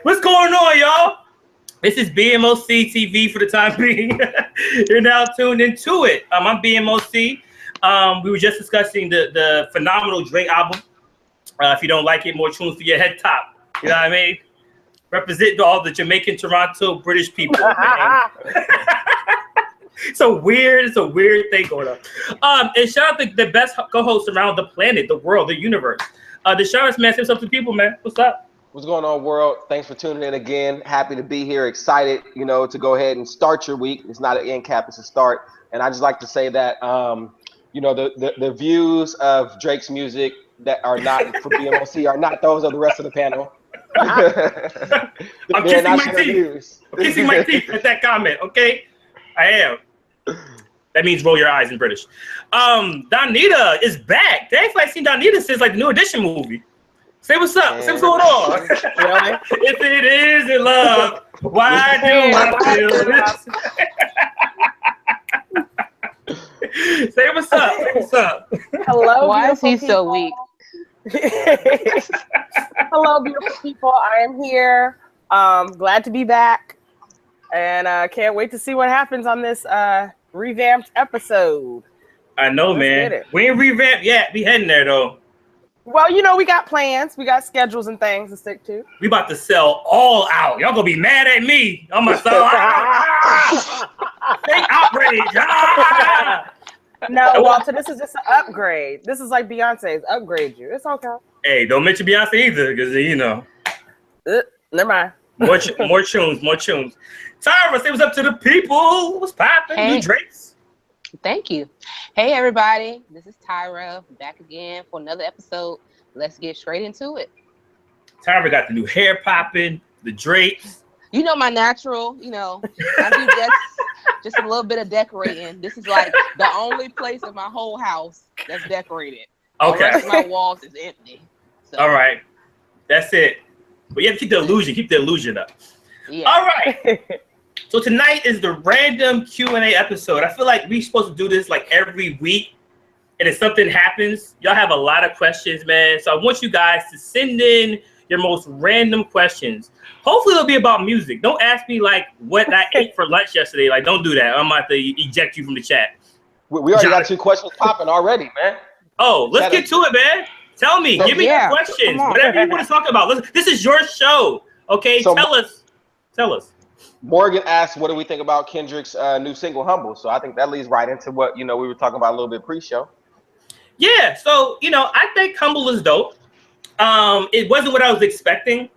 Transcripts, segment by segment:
What's going on, y'all? This is BMOCTV for the time being. You're now tuned into it. I'm BMOC. We were just discussing the phenomenal Drake album. If you don't like it, more tunes for your head top. You know what I mean? Represent all the Jamaican, Toronto, British people. It's a weird thing going on. And shout out to the best co-hosts around the planet, the world, the universe. The shout-outs, man. Say what's up to people, man. What's up? What's going on, world? Thanks for tuning in again. Happy to be here. Excited, to go ahead and start your week. It's not an end cap, it's a start. And I just like to say that, the views of Drake's music that are not for BMOC are not those of the rest of the panel. I'm kissing my teeth. I'm kissing my teeth at that comment, okay? I am. That means roll your eyes in British. Donita is back. They ain't like seen Donita since like the New Edition movie. Say what's up. Say what's going on. Really? If it isn't love, why do I feel this? Say what's up. Say what's up. Hello. Why is he people. so weak? Hello, beautiful people. I am here. Glad to be back. And can't wait to see what happens on this revamped episode. I know, man. We ain't revamped yet. We heading there, though. Well, we got plans. We got schedules and things to stick to. We about to sell all out. Y'all gonna be mad at me. I'm gonna sell out. Fake outrage. No, Walter, this is just an upgrade. This is like Beyonce's upgrade you. It's okay. Hey, don't mention Beyonce either, because, Never mind. More tunes. Tyra, say what's up to the people. What's poppin'? Hey. New Drakes. Thank you. Hey, everybody. This is Tyra back again for another episode. Let's get straight into it. Tyra got the new hair popping, the drapes. My natural, I do just a little bit of decorating. This is like the only place in my whole house that's decorated. Okay. The rest of my walls is empty. So. All right. That's it. But you have to keep the illusion. Keep the illusion up. Yeah. All right. So tonight is the random Q&A episode. I feel like we're supposed to do this like every week. And if something happens, y'all have a lot of questions, man. So I want you guys to send in your most random questions. Hopefully it'll be about music. Don't ask me like what I ate for lunch yesterday. Like, don't do that. I'm about to eject you from the chat. We already got 2 questions popping already, man. Oh, let's get to it, man. Tell me. Give me your questions. Whatever you want to talk about. This is your show. Okay? So, Tell us. Morgan asked, what do we think about Kendrick's new single, Humble? So I think that leads right into what, we were talking about a little bit pre-show. Yeah, so, I think Humble is dope. It wasn't what I was expecting,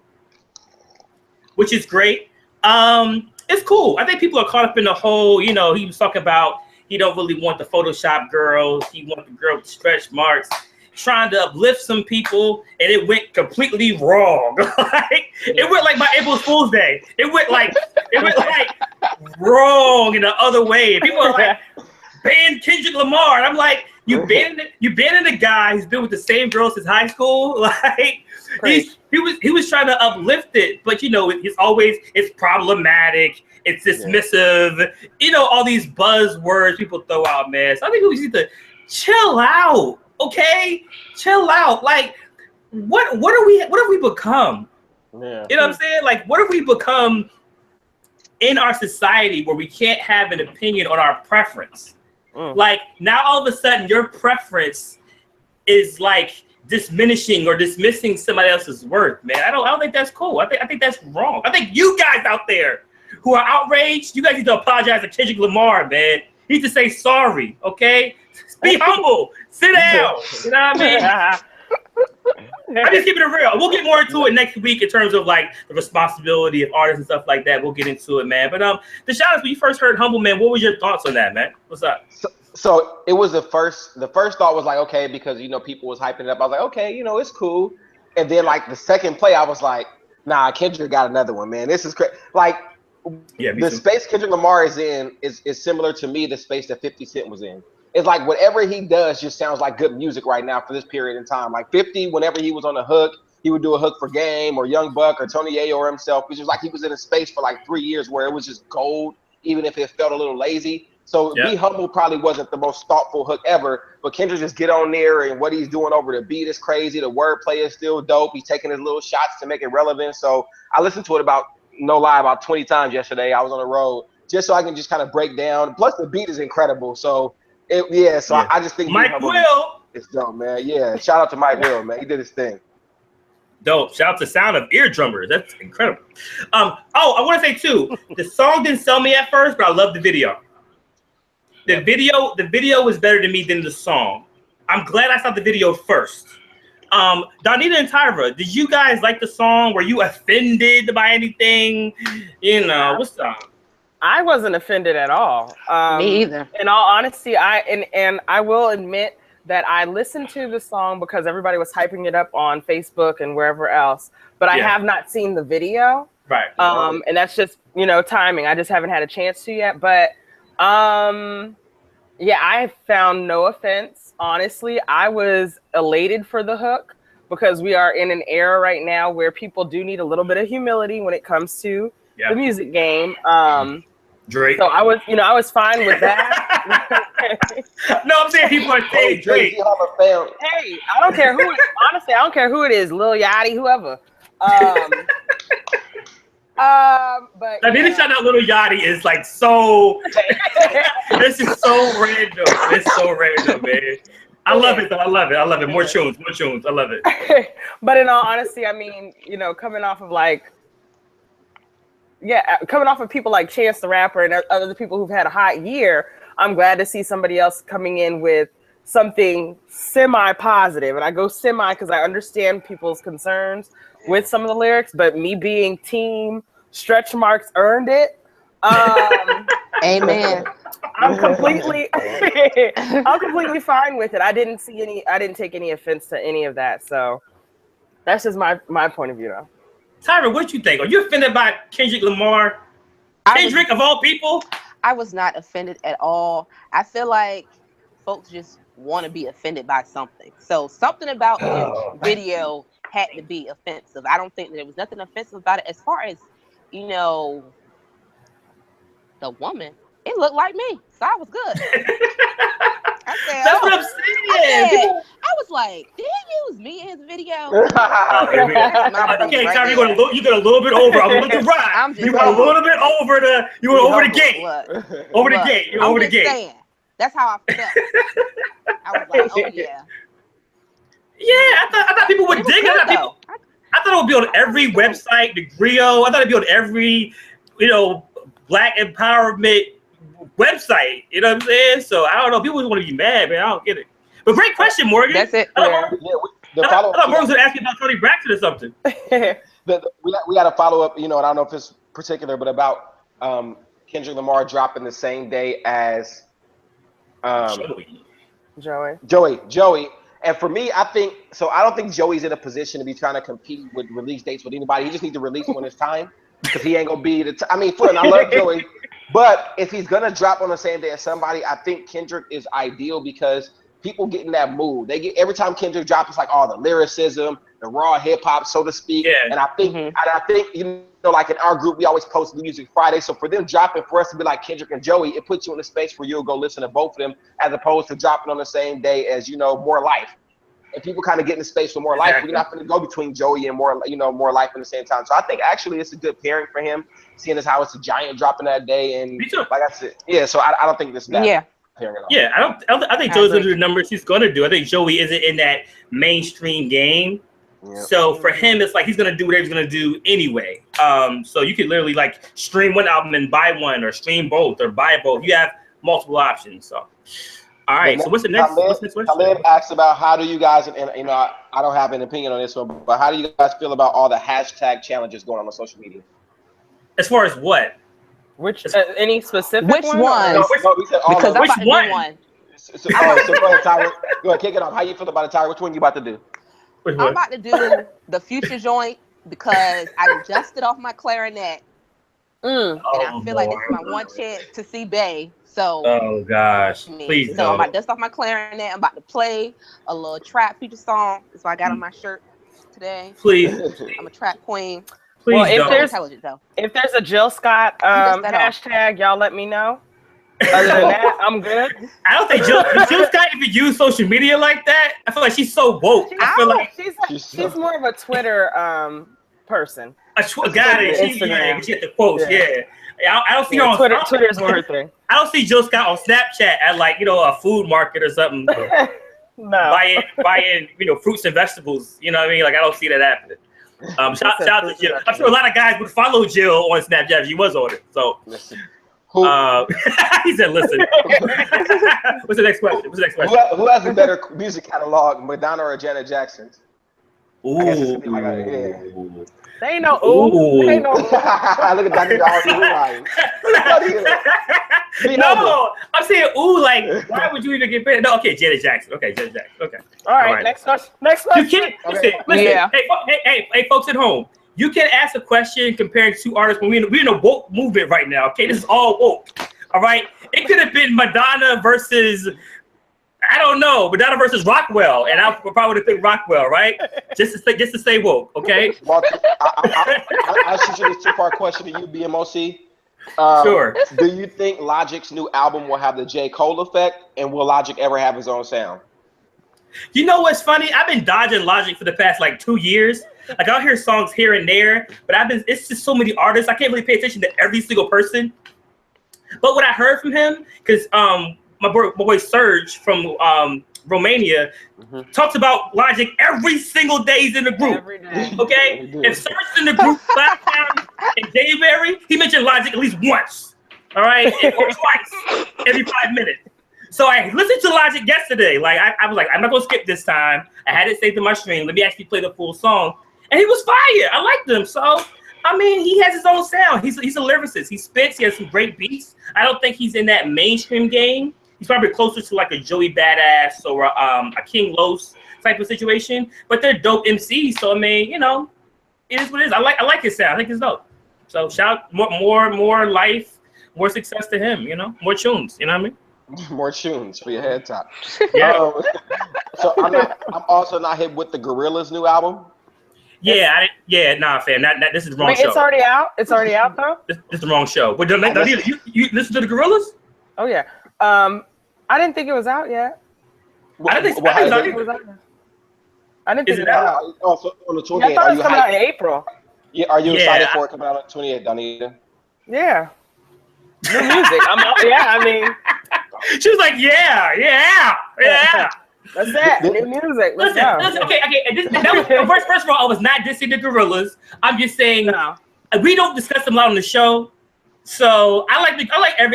which is great. It's cool. I think people are caught up in the whole, he was talking about he don't really want the Photoshop girls. He wants the girl with stretch marks, trying to uplift some people, and it went completely wrong. It went like my April Fool's Day. It went like wrong in the other way. People are like, ban Kendrick Lamar. And I'm like, you banning the guy who's been with the same girl since high school. Like he was trying to uplift it, but it's problematic, it's dismissive, all these buzzwords people throw out, man. So I think we need to chill out, okay? Chill out. Like what have we become? Yeah. You know what I'm saying? Like what have we become in our society where we can't have an opinion on our preference? Like now all of a sudden your preference is like diminishing or dismissing somebody else's worth, man. I don't think that's cool. I think that's wrong. I think you guys out there who are outraged, you guys need to apologize to Kendrick Lamar, man. You need to say sorry, okay? Be humble. Sit down. You know what I mean? I'm just keeping it real. We'll get more into it next week in terms of like the responsibility of artists and stuff like that. We'll get into it, man. But the shout outs when you first heard Humble, man, what was your thoughts on that, man? What's up? So it was the first thought was like, okay, because people was hyping it up. I was like, okay, it's cool. And then like the second play, I was like, nah, Kendrick got another one, man. This is crazy. Like the space Kendrick Lamar is in is similar to me, the space that 50 Cent was in. It's like whatever he does just sounds like good music right now for this period in time. Like 50, whenever he was on the hook, he would do a hook for Game or Young Buck or Tony Ayo or himself. It's just like he was in a space for like 3 years where it was just gold, even if it felt a little lazy. So Be Humble probably wasn't the most thoughtful hook ever, but Kendrick just get on there, and what he's doing over the beat is crazy. The wordplay is still dope. He's taking his little shots to make it relevant. So I listened to it about 20 times yesterday. I was on the road just so I can just kind of break down. Plus the beat is incredible. So I just think Mike Will. It's dope, man. Yeah, shout out to Mike Will, man. He did his thing. Dope. Shout out to Sound of Eardrummers. That's incredible. I want to say too, the song didn't sell me at first, but I love the video. The video was better to me than the song. I'm glad I saw the video first. Donita and Tyra, did you guys like the song? Were you offended by anything? You know, what's up? I wasn't offended at all. Me either. In all honesty, I will admit that I listened to the song because everybody was hyping it up on Facebook and wherever else, but I have not seen the video. Right. And that's just, timing. I just haven't had a chance to yet, but I found no offense. Honestly, I was elated for the hook because we are in an era right now where people do need a little bit of humility when it comes to the music game. Drake. So I was fine with that. No, I'm saying people are saying Drake. Hey, I don't care who. Honestly, I don't care who it is, Lil Yachty, whoever. But Donita shout out Lil Yachty is like so. This is so random. It's so random, man. I love it though. I love it. More tunes. I love it. But in all honesty, I mean, coming off of people like Chance the Rapper and other people who've had a hot year, I'm glad to see somebody else coming in with something semi-positive. And I go semi because I understand people's concerns with some of the lyrics, but me being team stretch marks earned it. Amen. I'm completely fine with it. I didn't take any offense to any of that. So that's just my point of view though. Tyra, what you think? Are you offended by Kendrick Lamar? Kendrick of all people? I was not offended at all. I feel like folks just want to be offended by something. So something about his video had to be offensive. I don't think that there was nothing offensive about it. As far as, the woman, it looked like me. So I was good. That's what I'm saying. I was like, did he use me in his video? Okay, Tyra, you got a little bit over. I'm going to ride. You got a little bit over the gate. Over the gate. You're over the gate. Saying, that's how I felt. I was like, oh yeah. Yeah, I thought people would dig it. I thought it would be on every website, the Griot. I thought it'd be on every, Black empowerment website. You know what I'm saying? So I don't know. People want to be mad, man. I don't get it. But great question, Morgan. That's it. I thought Morgan was going to ask you about Tony Braxton or something. We got to follow up, and I don't know if it's particular, but about Kendrick Lamar dropping the same day as Joey. And for me, I don't think Joey's in a position to be trying to compete with release dates with anybody. He just needs to release when it's time because he ain't gonna be I love Joey, but if he's gonna drop on the same day as somebody, I think Kendrick is ideal because people get in that mood. They get every time Kendrick drops, it's like all the lyricism, the raw hip hop, so to speak. Yeah. And I think, like in our group, we always post Music Friday. So for them dropping, for us to be like Kendrick and Joey, it puts you in a space where you'll go listen to both of them, as opposed to dropping on the same day as More Life. And people kind of get in the space for More Life. We're not going to go between Joey and More Life in the same time. So I think actually it's a good pairing for him, seeing as how it's a giant dropping that day. And me too. Like I said, so I don't think this is bad. Yeah. Yeah, I think Joey's gonna do the numbers he's gonna do. I think Joey isn't in that mainstream game. Yeah. So for him, it's like he's gonna do whatever he's gonna do anyway. So you could literally like stream one album and buy one, or stream both, or buy both. You have multiple options. So all right. So what's the next question? Khalid asked about how do you guys, and I don't have an opinion on this one, but how do you guys feel about all the hashtag challenges going on social media? As far as what? Which any specific which one? No, we said all because of I'm about to do one. So go ahead, Tyra. Go ahead, kick it off. How you feel about it, Tyra? Which one you about to do? I'm about to do the Future joint because I adjusted off my clarinet, and I feel like this is my one chance to see Bay. So oh gosh, please. So I'm about to dust off my clarinet. I'm about to play a little trap Future song. That's why I got on my shirt today. Please. I'm a trap queen. Please if there's a Jill Scott hashtag, y'all let me know. Other than that, I'm good. I don't think Jill Scott even use social media like that. I feel like she's so woke. I feel like she's more of a Twitter person. Got it. She had the quotes. Yeah. I don't see her on Twitter is more her thing. I don't see Jill Scott on Snapchat at like a food market or something. No. Buying fruits and vegetables. You know what I mean? Like I don't see that happening. Shout out to Jill. I'm sure a lot of guys would follow Jill on Snapchat if she was on it. So listen. He said, "Listen." What's the next question? Who has a better music catalog, Madonna or Janet Jackson? Ooh. They ain't no ooh. They ain't no ooh. Look at that nigga already. No, I'm saying ooh. Like, why would you even get better? No, okay, Janet Jackson. Okay, Janet Jackson. Okay. All right. Next question. You can't listen. Yeah. Hey, folks at home. You can ask a question comparing two artists when we're in a woke movement right now. Okay, this is all woke. All right, it could have been Madonna versus Madonna versus Rockwell, and I probably would have picked Rockwell, right? Just to say woke. Okay. Walter, I'll shoot you this two-part question to you, BMOC. Sure. Do you think Logic's new album will have the J. Cole effect, and will Logic ever have his own sound? You know what's funny? I've been dodging Logic for the past like 2 years. Like I'll hear songs here and there, but it's just so many artists. I can't really pay attention to every single person. But what I heard from him, because my boy Serge from Romania talks about Logic every single day he's in the group. Every day. Okay? If Serge is in the group last time in January, he mentioned Logic at least once. All right? Or twice every 5 minutes. So I listened to Logic yesterday. Like I was like, I'm not gonna skip this time. I had it saved in my stream. Let me actually play the full song. And he was fire. I liked him. So I mean, he has his own sound. He's a lyricist. He spits. He has some great beats. I don't think he's in that mainstream game. He's probably closer to like a Joey Badass or a King Los type of situation. But they're dope MCs. So I mean, it is what it is. I like his sound. I think it's dope. So shout more life, more success to him. More tunes. You know what I mean? More tunes for your head top. Yeah. So I'm also not hip with the Gorillaz new album. Yeah, nah, fam. This is the wrong show. It's already out. It's already out though. This is the wrong show. But you listen to the Gorillaz? Oh yeah. I didn't think it was out yet. I didn't think it was out. I didn't think it was out. Also on the 28th. Yeah, I thought it was coming out in April. Yeah, are you excited for it coming out on the 28th, Donita? Yeah. New music. I mean. She was like, yeah. That's it. New music. Let's go. Listen, okay. First of all, I was not dissing the Gorillaz. I'm just saying we don't discuss them a lot on the show. So I like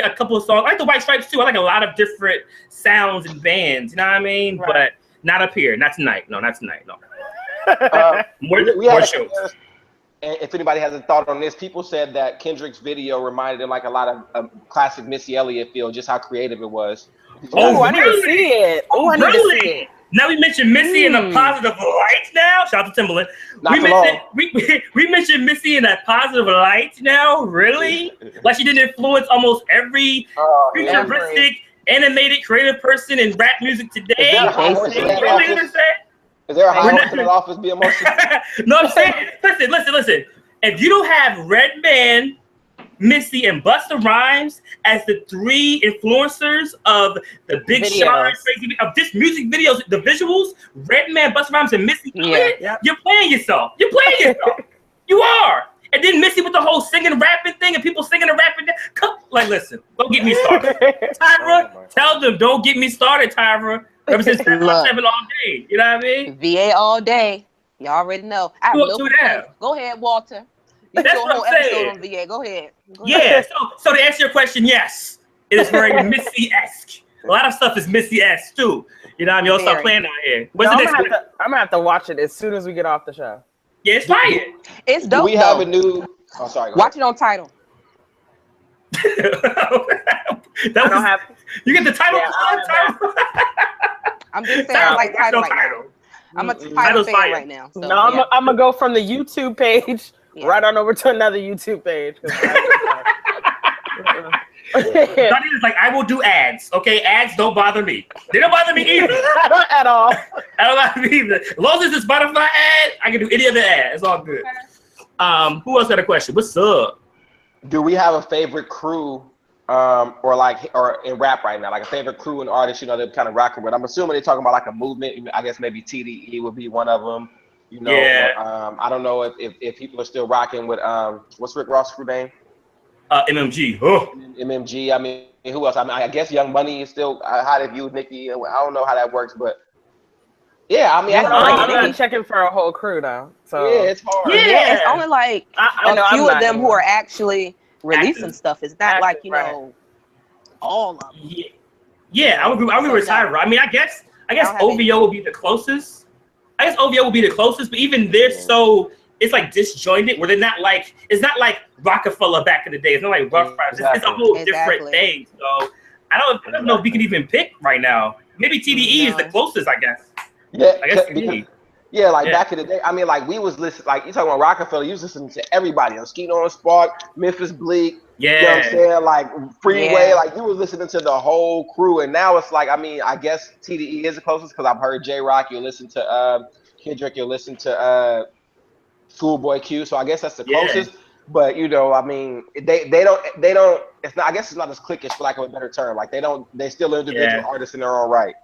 a couple of songs. I like the White Stripes too. I like a lot of different sounds and bands. You know what I mean? Right. But not up here. Not tonight. No, not tonight. No. More shows. If anybody has a thought on this, people said that Kendrick's video reminded them like a lot of classic Missy Elliott feel, just how creative it was. Oh, I need to see it. Oh, I need to see it. Now we mentioned Missy in a positive light now. Shout out to Timberland. We mentioned Missy in a positive light now. Really? Like she didn't influence almost every futuristic, animated, creative person in rap music today. Is there a high horse in the office be emotional? No, I'm saying, listen. If you don't have Redman, Missy, and Busta Rhymes as the three influencers of the Big Sean, of this music videos, the visuals, Redman, Busta Rhymes, and Missy, you're playing yourself. You are. And then Missy with the whole singing, rapping thing, and people singing and rapping. Like, listen, don't get me started. Tyra, tell them, don't get me started, Tyra. Ever since 7 all day, you know what I mean? VA all day. You already know. Go ahead, Walter. You do a whole episode on VA. Go ahead. So to answer your question, yes, it is very Missy-esque. A lot of stuff is Missy-esque too. You know what I mean? Y'all start playing out here. I'm gonna have to watch it as soon as we get off the show. Yeah, it's fire. It's dope. Do we have a new? Oh, sorry. Watch it on Tidal. You get the title. I'm just saying, I like Tidal right now. I'm a Tidal fan right now. So, no, I'm gonna go from the YouTube page right on over to another YouTube page. Donnie's like, I will do ads. Okay, ads don't bother me. They don't bother me either. At all. I don't bother me either. As long as it's a Spotify ad, I can do any other ad. It's all good. Who else got a question? What's up? Do we have a favorite crew or in rap right now, like a favorite crew and artist, you know, they're kind of rocking with. I'm assuming they're talking about like a movement. I guess maybe TDE would be one of them. You know, I don't know if people are still rocking with what's Rick Ross' crew name? MMG. Oh. MMG. I mean, who else? I mean, I guess Young Money is still how they view Nicki. I don't know how that works, but yeah, I mean, I'm not checking for a whole crew now. So yeah, it's hard. Yeah, it's only like a few of them who are actually releasing stuff. It's not like, you know, all of them. Yeah, I would agree with Tyra. I mean, I guess OVO will be the closest. But even they're so, it's like disjointed where they're not like, it's not like Rockefeller back in the day. It's not like Rough Riders. It's a whole different thing. So I don't know if we can even pick right now. Maybe TDE is the closest, I guess. Yeah, I guess back in the day, I mean, like we was listening, like you talking about Rockefeller, you was listening to everybody on Skeet on Spark, Memphis Bleak, you know what I'm saying, like Freeway, like you was listening to the whole crew, and now it's like, I mean, I guess TDE is the closest because I've heard J-Rock, you listen to Kendrick, you listen to Schoolboy Q, so I guess that's the closest. But you know, I mean, they don't. It's not. I guess it's not as cliquish, for lack of a better term. Like they still individual artists in their own right.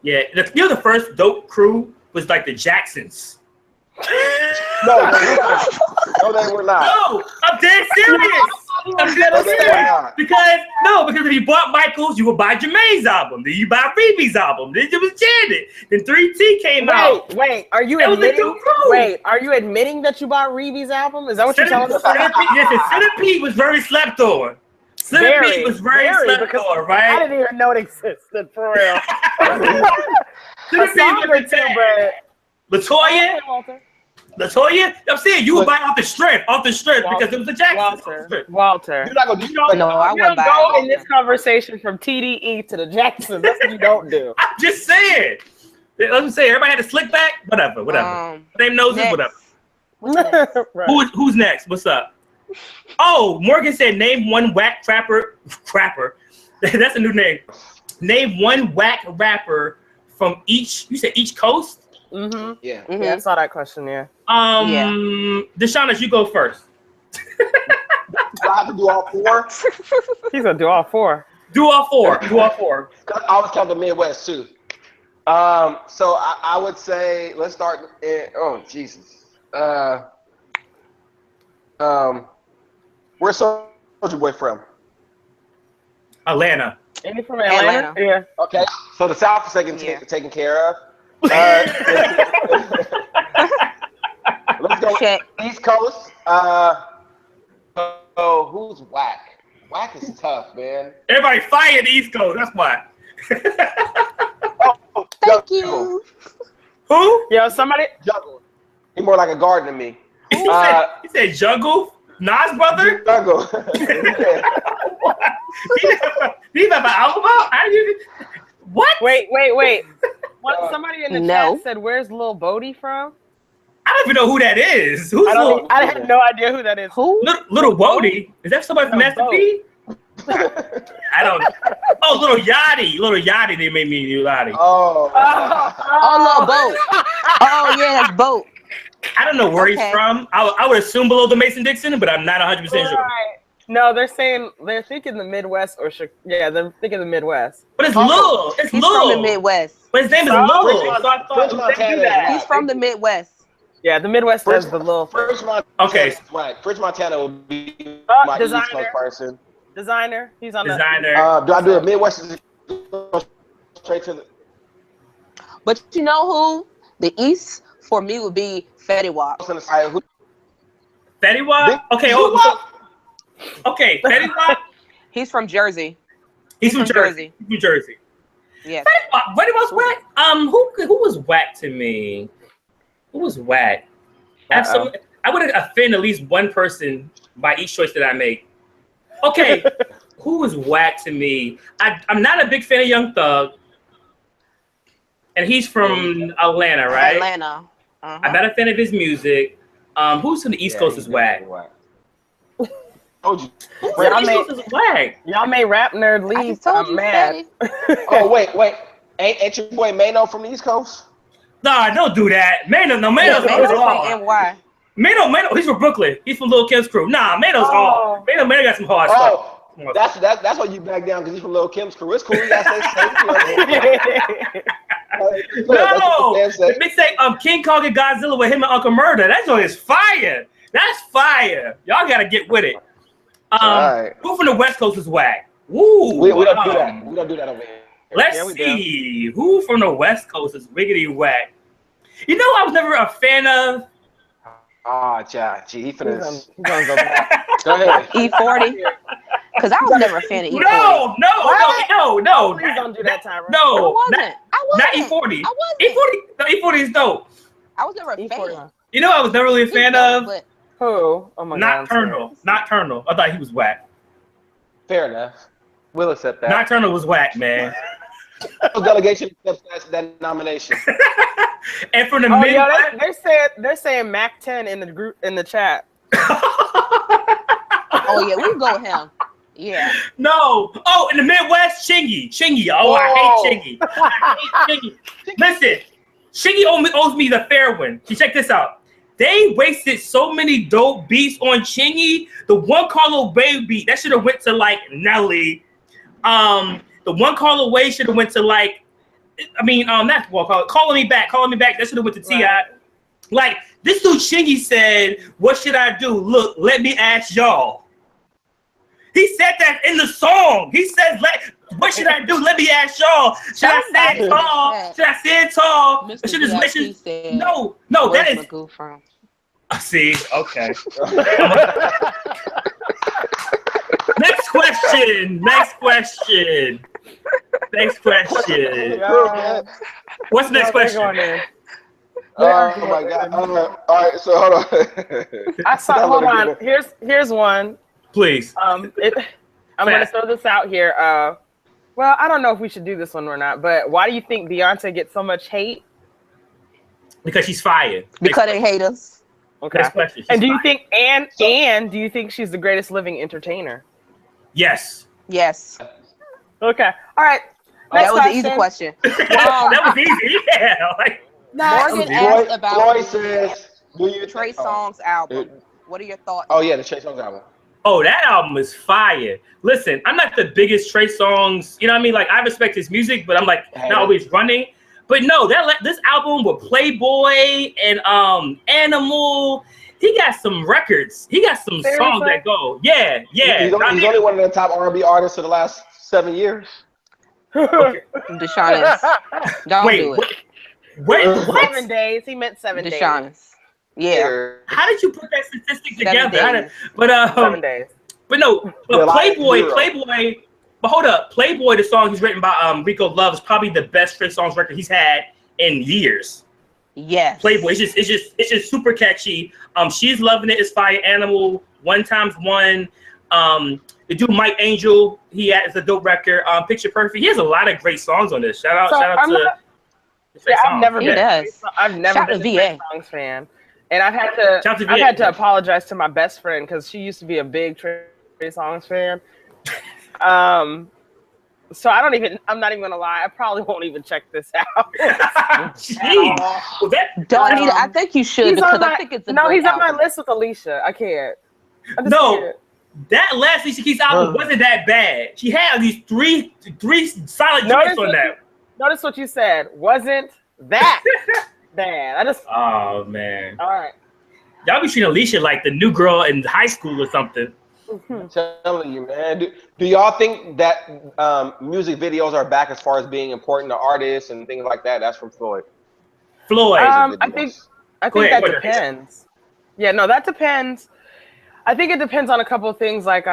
Yeah, the first dope crew was like the Jacksons. No, they were not. No, I'm dead serious. Because if you bought Michael's, you would buy Jermaine's album. Then you buy Phoebe's album. Then it was Janet. Then 3T came out. Wait, are you admitting? Are you admitting that you bought Reeve's album? Is that what you're telling us? Yes, Centipede was very slept on. Centipede was very slept on, right? I didn't even know it existed for real. Centipede was Latoya. Latoya, I'm saying you would buy off the strength because it was a Jackson. Walter. You're not gonna do No, I wouldn't buy go in this conversation from TDE to the Jacksons. That's what you don't do. I'm just saying. Let me say, everybody had a slick back. Whatever. Name noses, whatever. Right. Who's next? What's up? Oh, Morgan said, name one whack crapper. That's a new name. Name one whack rapper from each. You said each coast. Mm-hmm. Yeah. Mm-hmm. Yeah, I saw that question. Yeah. Deshauna, you go first. Do I have to do all four? He's gonna do all four. Do all four. I always count the Midwest too. So I would say let's start. Oh Jesus. Where's Soulja Boy from? Atlanta. Ain't he from Atlanta? Yeah. Okay. So the South is taken care of. Let's go East Coast. Who's whack? Whack is tough, man. Everybody fire the East Coast. That's why. Thank you. Who? Yeah, somebody. Juggle. He's more like a garden to me. He said Juggle? Nas brother? Juggle. Do you have an album out? What? Wait. What? Somebody in the chat said, "Where's Lil Bodie from?" I don't even know who that is. I had no idea who that is. Who? Little Bodie? Is that somebody from Master P? I don't know. Oh, Little Yachty. They made me Lil Yachty. Oh, Lil Boat. Oh yeah, that's Boat. I don't know where he's from. I would assume below the Mason-Dixon, but I'm not 100% sure. No, they're thinking the Midwest they're thinking the Midwest. But it's Lil. It's He's Lil. from the Midwest. But his name is Lil. So I thought He's from the Midwest. Yeah, the Midwest does the Lil. Okay. Fridge Montana would be my East Coast person. Designer. He's on Designer. Do I do a Midwest straight to the? But you know who? The East for me would be Fetty Wap. Fetty Wap? Okay, okay, Fetty Wap. He's from Jersey. He's from Jersey. New Jersey. Yeah. Fetty Wap's whack. Who was whack to me? Who was whack? Absolutely. I would offend at least one person by each choice that I make. Okay, who was whack to me? I'm not a big fan of Young Thug, and he's from Atlanta, right? Atlanta. I'm not a fan of his music. Who's from the East Coast is whack? Told you. Y'all made Rap Nerd leave. I'm mad. Oh wait. Ain't your boy Mano from the East Coast? Nah, don't do that. Mano's from NY. Mano, he's from Brooklyn. He's from Lil Kim's crew. Nah, Mano's hard. Mano got some hard stuff. That's why you back down, because he's from Lil Kim's crew. It's cool. You gotta say No, the mixtape King Kong and Godzilla with him and Uncle Murder. That joint is fire. That's fire. Y'all gotta get with it. Who from the West Coast is whack? Woo, we don't do that. We don't do that over here. Let's see who from the West Coast is wiggity whack. You know, I was never a fan of. He finna go back. Go ahead. E40. Because I was never a fan of E40. No. Please don't do that, Tyra. No, I wasn't. not E40. I wasn't. E40 is dope. I was never a fan. You know, I was never really a fan of. Who? Oh my God. Nocturnal. I thought he was whack. Fair enough. We'll accept that. Nocturnal was whack, man. Delegation accepts that nomination. And from the Midwest, they're saying Mac 10 in the group in the chat. Oh yeah, we can go with him. Yeah. No. Oh, in the Midwest, Chingy. Oh, I hate Chingy. Listen, Chingy owes me the fair one. Check this out. They wasted so many dope beats on Chingy. The one Carlo Bay beat that should have went to like Nelly. The one Call Away should have went to like. Not Calling Me Back. That should have went to T.I. Right. Like, this dude Chingy said, "What should I do? Look, let me ask y'all." He said that in the song. He says, "What should I do? Let me ask y'all. Should I stand tall? Should I stand tall? No, that is." From? See, okay. Next question. What's the next question? Oh my God! All right, so hold on. Hold on. Here's one. Please. I'm gonna throw this out here. Well, I don't know if we should do this one or not, but why do you think Beyonce gets so much hate? Because she's fired. Because they hate us. Okay. Next question. And do you think do you think she's the greatest living entertainer? Yes. Okay. All right. That was an easy question. That was easy. Yeah. Morgan asked about Floyd says, "Do you Trey Songz album? What are your thoughts?" Oh yeah, the Trey Songz album. Oh, that album is fire. Listen, I'm not the biggest Trey Songz. You know what I mean? Like, I respect his music, but I'm like not always running. But no, this album with Playboy and Animal. He got some records. He got some songs that go. Yeah. He's only one of the top R&B artists for the last 7 years. Okay. Deshaunus. Don't do it. Wait, what? 7 days. He meant 7 days. Deshaunus. Yeah. How did you put that statistic together? 7 days. But no, Playboy. But hold up, Playboy, the song he's written by Rico Love, is probably the best Trey Songz record he's had in years. Yes. Playboy, it's just super catchy. She's Loving It is fire. Animal, 1x1. The dude Mike Angel, he has a dope record. Picture Perfect. He has a lot of great songs on this. Shout out to Trey Songz. I've never been a Trey Songz fan, and I've had to apologize to my best friend because she used to be a big Trey Songz fan. So I'm not even gonna lie. I probably won't even check this out. Jeez. I think you should because I think it's he's on my list with Alicia. I can't. That last Alicia Keys album wasn't that bad. She had these three solid joints on that. Notice what you said. Wasn't that bad? Oh man. All right. Y'all be treating Alicia like the new girl in high school or something. I'm telling you, man. Do y'all think that music videos are back as far as being important to artists and things like that? That's from Floyd. I think that depends. Yeah, no, that depends. I think it depends on a couple of things. Like,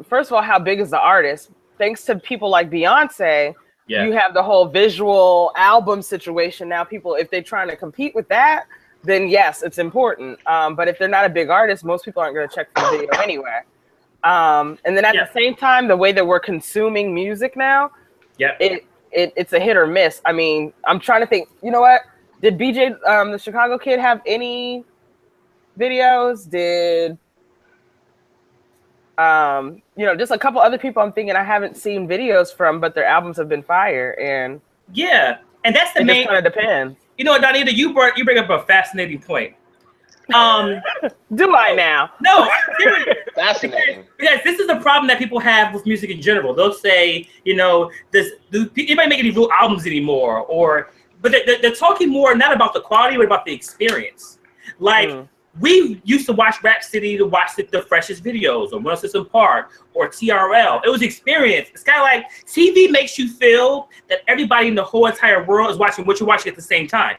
first of all, how big is the artist? Thanks to people like Beyonce, you have the whole visual album situation. Now, people, if they're trying to compete with that, then yes, it's important. But if they're not a big artist, most people aren't going to check for the video anyway. And then at the same time, the way that we're consuming music now, it's a hit or miss. I mean, I'm trying to think. You know what? Did BJ, the Chicago Kid, have any videos? Did just a couple other people I'm thinking I haven't seen videos from, but their albums have been fire. And and that's the main. It kind of depends. You know what, Donita, you bring up a fascinating point. Do I now? No, I'm serious. Fascinating. because this is the problem that people have with music in general. They'll say, you know, anybody make any real albums anymore? But they're talking more not about the quality, but about the experience. Like, we used to watch Rap City to watch the freshest videos, or One System Park, or TRL. It was experience. It's kind of like TV makes you feel that everybody in the whole entire world is watching what you're watching at the same time.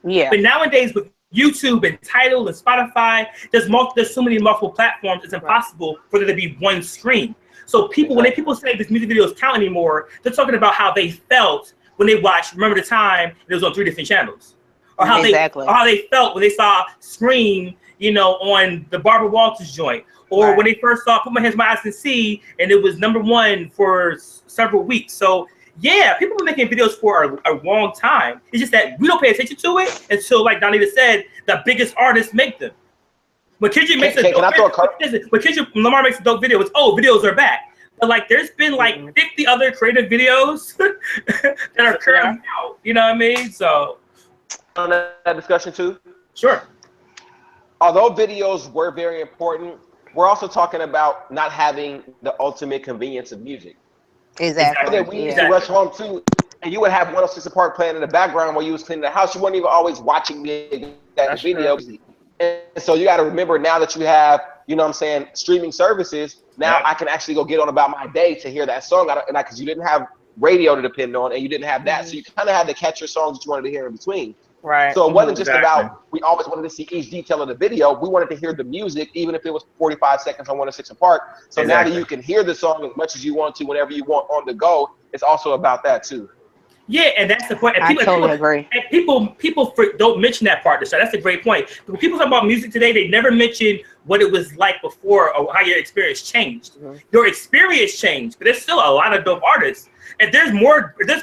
Yeah. But nowadays with YouTube and Tidal and Spotify, there's so many multiple platforms. It's impossible for there to be one screen. So when people say this music videos count anymore, they're talking about how they felt when they watched Remember the Time. It was on 3 different channels. Or how they felt when they saw Scream, you know, on the Barbara Walters joint, or when they first saw Put My Hands on My Eyes and See, and it was #1 for several weeks. So yeah, people have been making videos for a long time. It's just that we don't pay attention to it until, like Donita said, the biggest artists make them. When Kendrick makes when Lamar makes a dope video, it's videos are back. But like, there's been like 50 other creative videos that are currently out. You know what I mean? So. On that discussion too? Sure. Although videos were very important, we're also talking about not having the ultimate convenience of music. Exactly. We used to rush home too, and you would have 106 Park playing in the background while you was cleaning the house. You weren't even always watching that video. And so you got to remember, now that you have, you know what I'm saying, streaming services, now I can actually go get on about my day to hear that song. Because you didn't have radio to depend on, and you didn't have that. So you kind of had to catch your songs that you wanted to hear in between. Right. So it wasn't just about, we always wanted to see each detail of the video. We wanted to hear the music, even if it was 45 seconds on 106 Park. So now that you can hear the song as much as you want to, whenever you want on the go, it's also about that too. Yeah, and that's the point. And I totally agree. And people don't mention that part. So that's a great point. When people talk about music today, they never mention what it was like before or how your experience changed. Your experience changed, but there's still a lot of dope artists. And if there's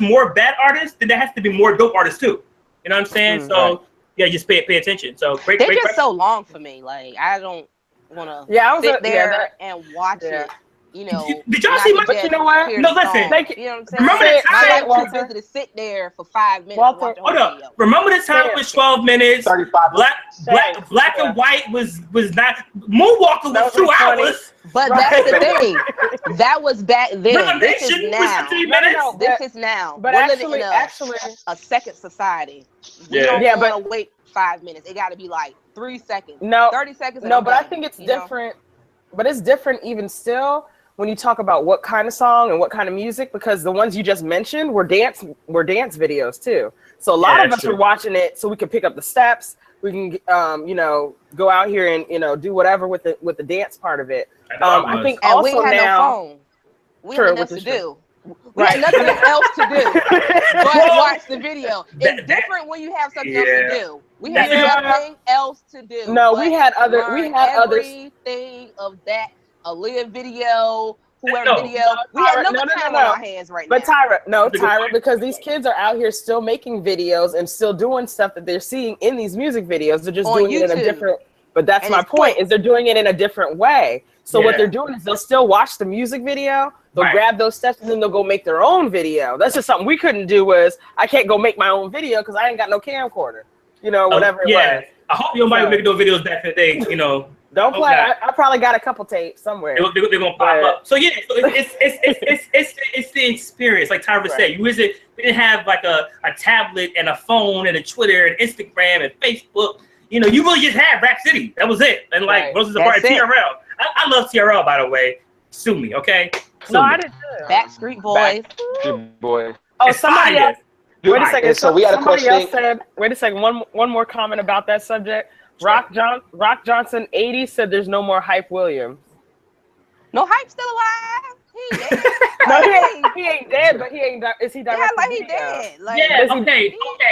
more bad artists, then there has to be more dope artists too. You know what I'm saying? So yeah, just pay attention. So they're just so long for me. Like, I don't want to sit there and watch it. You know, did y'all see my? You know what? No, listen. You know what I'm saying? Remember that time? Walter, to sit there for 5 minutes. Walter, hold up. Remember the time was 12 minutes. 35. Black and white was not. Moonwalker was 2 hours. But that's the thing. That was back then. This is now. This is now. But we're living in a second society. We don't want to wait 5 minutes. It got to be like 3 seconds. No, 30 seconds. No, but I think it's different. But it's different even still when you talk about what kind of song and what kind of music, because the ones you just mentioned were dance videos too. So a lot of us are watching it so we can pick up the steps. We can, you know, go out here and, you know, do whatever with the dance part of it. I think and also we had now, no phone. We had nothing to do. We had nothing else to do but watch the video. It's different when you have something else to do. We had nothing else to do. No, we had everything of that. A live video, whoever video. We had no time on our hands right now. But Tyra, because these kids are out here still making videos and still doing stuff that they're seeing in these music videos. They're just doing it in a different. But that's my point. Is they're doing it in a different way. So what they're doing is they'll still watch the music video. They'll grab those steps and then they'll go make their own video. That's just something we couldn't do. Was I can't go make my own video because I ain't got no camcorder. You know, whatever it was. I hope your might make those videos back in the day. You know. Don't play. I probably got a couple tapes somewhere. They're gonna pop up. So yeah, so it's the experience. Like Tyra said, we didn't have like a tablet and a phone and a Twitter and Instagram and Facebook. You know, you really just had Rap City. That was it. And like Roses are part of TRL. I love TRL, by the way. Sue me, okay? I did too. Backstreet Boys. Backstreet Boys. Oh, somebody else. Wait a second. So we had a question. Else said, wait a second. One more comment about that subject. Rock Johnson 80 said there's no more Hype Williams. No, Hype's still alive. He ain't dead. No, he ain't dead, but he ain't. Is he directing? Yeah, like he dead. Like,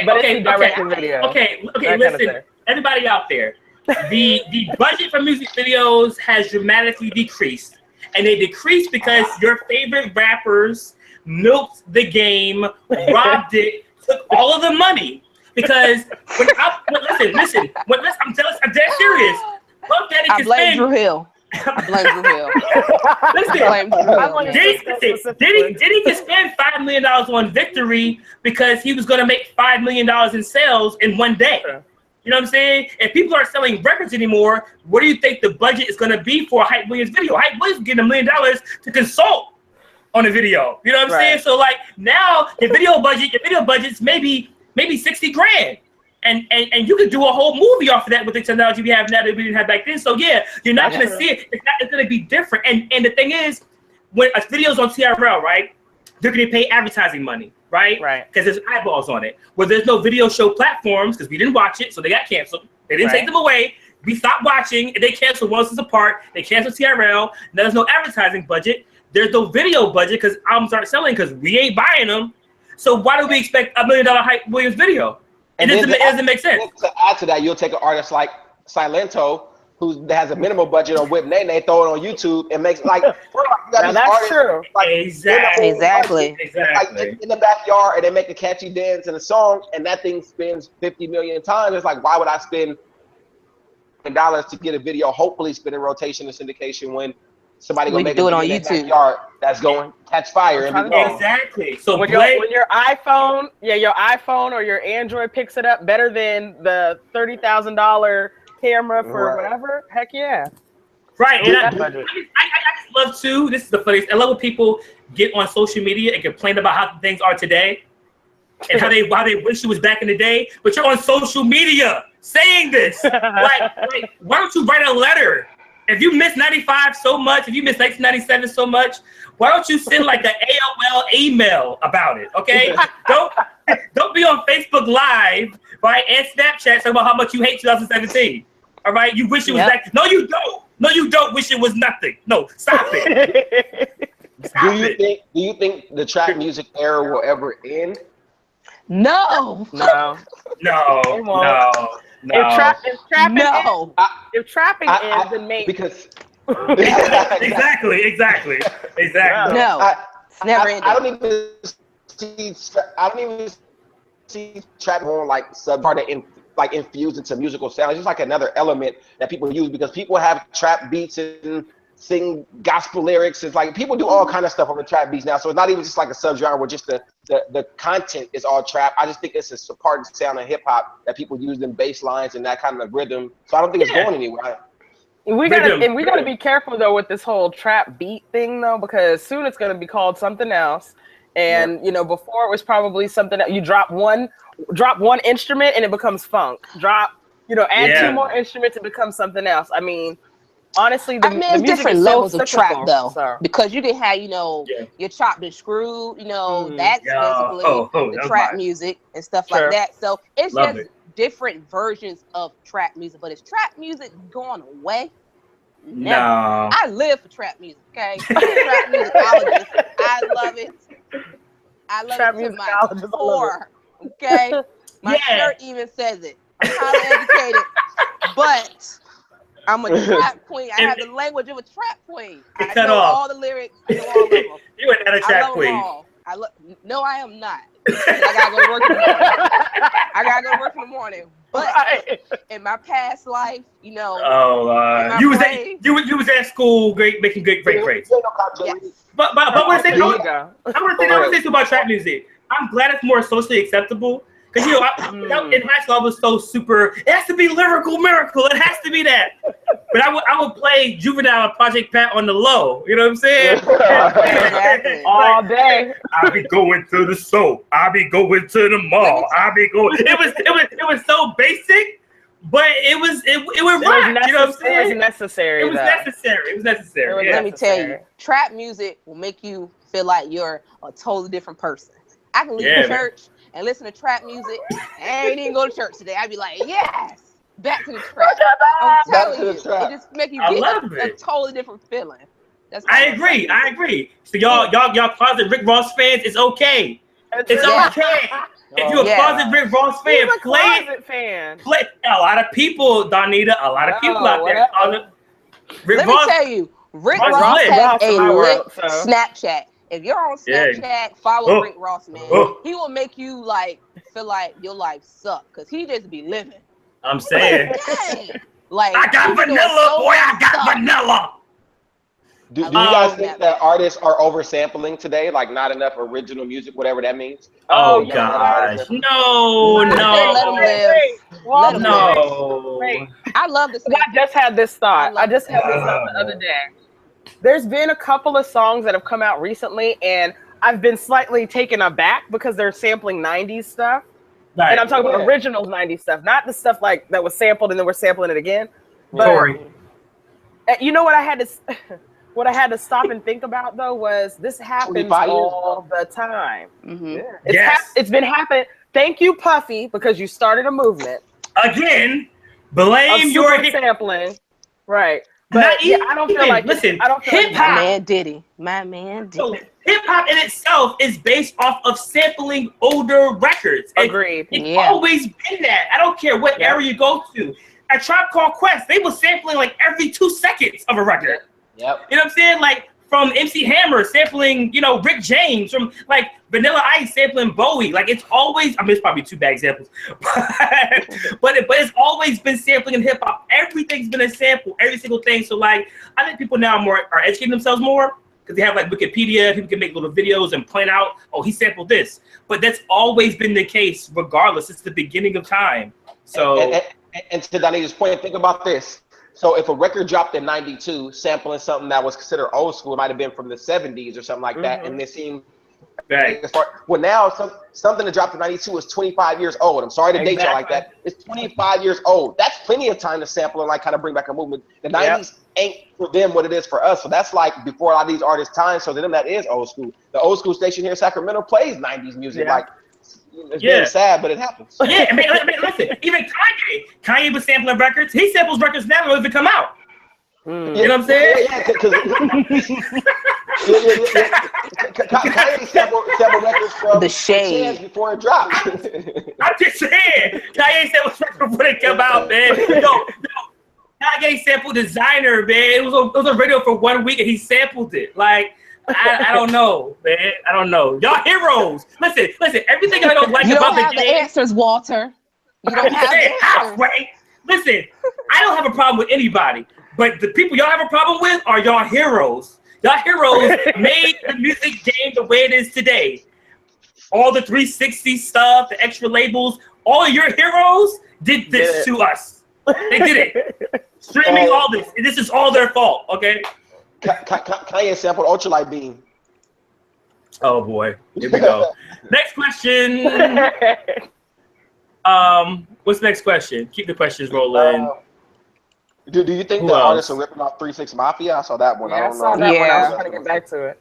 But is he directing video? Okay. Listen, everybody out there, the budget for music videos has dramatically decreased, and they decreased because your favorite rappers milked the game, robbed it, took all of the money. Because listen, I'm dead serious. I blame Drew Hill. Listen, did he just spend $5 million on Victory because he was going to make $5 million in sales in one day? You know what I'm saying? If people aren't selling records anymore, what do you think the budget is going to be for a Hype Williams video? Hype Williams getting $1 million to consult on a video. You know what I'm saying? So like now your video budget's maybe 60 grand. And you could do a whole movie off of that with the technology we have now that we didn't have back then. So yeah, you're not going to see it. It's going to be different. And the thing is, when a video's on TRL, right, they're going to pay advertising money, right? Because there's eyeballs on it. Where there's no video show platforms because we didn't watch it, so they got canceled. They didn't take them away. We stopped watching, and they canceled once it's apart. They canceled TRL. Now there's no advertising budget. There's no video budget because albums aren't selling because we ain't buying them. So why do we expect $1 million Hype Williams video? It doesn't make sense. To add to that, you'll take an artist like Silento, who has a minimal budget on Whip Nene, throw it on YouTube and makes like. Now that's true. Like, Exactly. Like in the backyard, and they make a catchy dance and a song, and that thing spins 50 million times. It's like, why would I spend $1 to get a video? Hopefully, spin in rotation and syndication when somebody gonna make do it on in YouTube. Backyard that's going catch fire and be gone. Exactly. So when your iPhone, your iPhone or your Android picks it up better than the $30,000 camera for whatever, heck yeah. Right. And I just love too. This is the funniest. I love when people get on social media and complain about how things are today and how they wish it was back in the day. But you're on social media saying this. like, why don't you write a letter? If you miss 95 so much, if you miss 1997 so much, why don't you send like an AOL email about it? Okay, don't be on Facebook Live, right, and Snapchat talking about how much you hate 2017. All right, you wish it was back. No, you don't. No, you don't wish it was nothing. No, stop it. Do you think the trap music era will ever end? No. If trapping ends, then maybe. Because exactly. No, it's never ended. I don't even see trap on like part in like infused into musical sound. It's just like another element that people use because people have trap beats and sing gospel lyrics. It's like people do all kind of stuff on the trap beats now. So it's not even just like a subgenre where just the content is all trap. I just think it's a part of the sound of hip hop that people use in bass lines and that kind of rhythm. So I don't think it's going anywhere. We gotta be careful though with this whole trap beat thing though, because soon it's gonna be called something else. And before it was probably something that you drop one instrument and it becomes funk. Add two more instruments, it becomes something else. I mean, honestly, the music different is levels so of trap though, so. Because you can have your chopped and screwed, that's basically the trap music and stuff like that. So it's different versions of trap music, but is trap music going away? No. I live for trap music. Okay, trap musicologist. I love it. I love trap it to my core. Okay, my shirt even says it. I'm highly educated, but I'm a trap queen. I have the language of a trap queen. I know all the lyrics. I know all of them. You are not a trap queen. No, I am not. I gotta go to work in the morning. I gotta go to work in the morning. But in my past life, you was at school, making great grades. Yes. But I want to say something about trap music. I'm glad it's more socially acceptable. Because in high school I was so super. It has to be lyrical miracle. It has to be that. But I would play Juvenile Project Pat on the low. You know what I'm saying? All day. I be going to the soap. I be going to the mall. I be going. It was so basic, but it was rock. You know what I'm saying? It was necessary. It was necessary. Let me tell you, trap music will make you feel like you're a totally different person. I can leave church and listen to trap music. I ain't even go to church today. I'd be like, yes, back to the trap. I'm telling you, it just make you get a totally different feeling. I agree. So y'all closet Rick Ross fans, it's okay. It's okay. If you're a closet Rick Ross fan, play. A lot of people, Donita, out there. Let me tell you, Rick Ross has a lit Snapchat. If you're on Snapchat, follow Rick Ross, man. He will make you feel like your life sucks because he just be living. I'm saying. Like I got vanilla, boy. I got vanilla. Do you guys think that artists are oversampling today? Like not enough original music, whatever that means? Oh gosh, no. Let them live. Let them no. live. I love this. I just had this thought. I just had this thought the other day. There's been a couple of songs that have come out recently, and I've been slightly taken aback because they're sampling 90s stuff. Right. And I'm talking about original 90s stuff, not the stuff like that was sampled and then we're sampling it again. But you know what I had to stop and think about though was this happens all the time. Mm-hmm. It's been happening. Thank you, Puffy, because you started a movement. Again, blame your sampling. Right. But I don't feel like listen. I don't feel hip hop. My man did. So, hip hop in itself is based off of sampling older records. Agreed. It's always been that. I don't care what era you go to. At Tribe Called Quest, they were sampling like every 2 seconds of a record. Yep. You know what I'm saying? Like from MC Hammer sampling, Rick James, from like Vanilla Ice sampling Bowie. Like it's always, I mean, it's probably 2 bad examples, but it's always been sampling in hip hop. Everything's been a sample, every single thing. So like, I think people now are educating themselves more because they have like Wikipedia. People can make little videos and point out, oh, he sampled this. But that's always been the case, regardless. It's the beginning of time. So. And to Donita's point, think about this. So if a record dropped in 92, sampling something that was considered old school, it might have been from the 70s or something like that, and it seemed well now something that dropped in 92 is 25 years old. I'm sorry to date y'all like that. It's 25 years old. That's plenty of time to sample and like kind of bring back a movement. The 90s ain't for them what it is for us. So that's like before a lot of these artists' time. So to them that is old school. The old school station here in Sacramento plays 90s music. Like it's very sad, but it happens. Yeah, I mean, listen, even Kanye was sampling records. He samples records now that even come out. You know what I'm saying? Kanye sampled records from the shade before it dropped. I'm just saying, Kanye sampled records before they come out, man. No, Kanye sampled Designer, man. It was a radio for 1 week, and he sampled it. Like. I don't know, man. I don't know. Y'all heroes. Listen. Everything I don't like about the game. You don't have the answers, Walter. You don't have the answers. Right? Listen, I don't have a problem with anybody, but the people y'all have a problem with are y'all heroes. Y'all heroes made the music game the way it is today. All the 360 stuff, the extra labels, all of your heroes did this to us. They did it. Streaming all this. And this is all their fault, okay? Kanye sampled Ultralight Beam. Oh boy, here we go. Next question. What's the next question? Keep the questions rolling. Do you think the artists are ripping off 3-6 Mafia? I saw that one. I saw that one. I was trying to get back to it.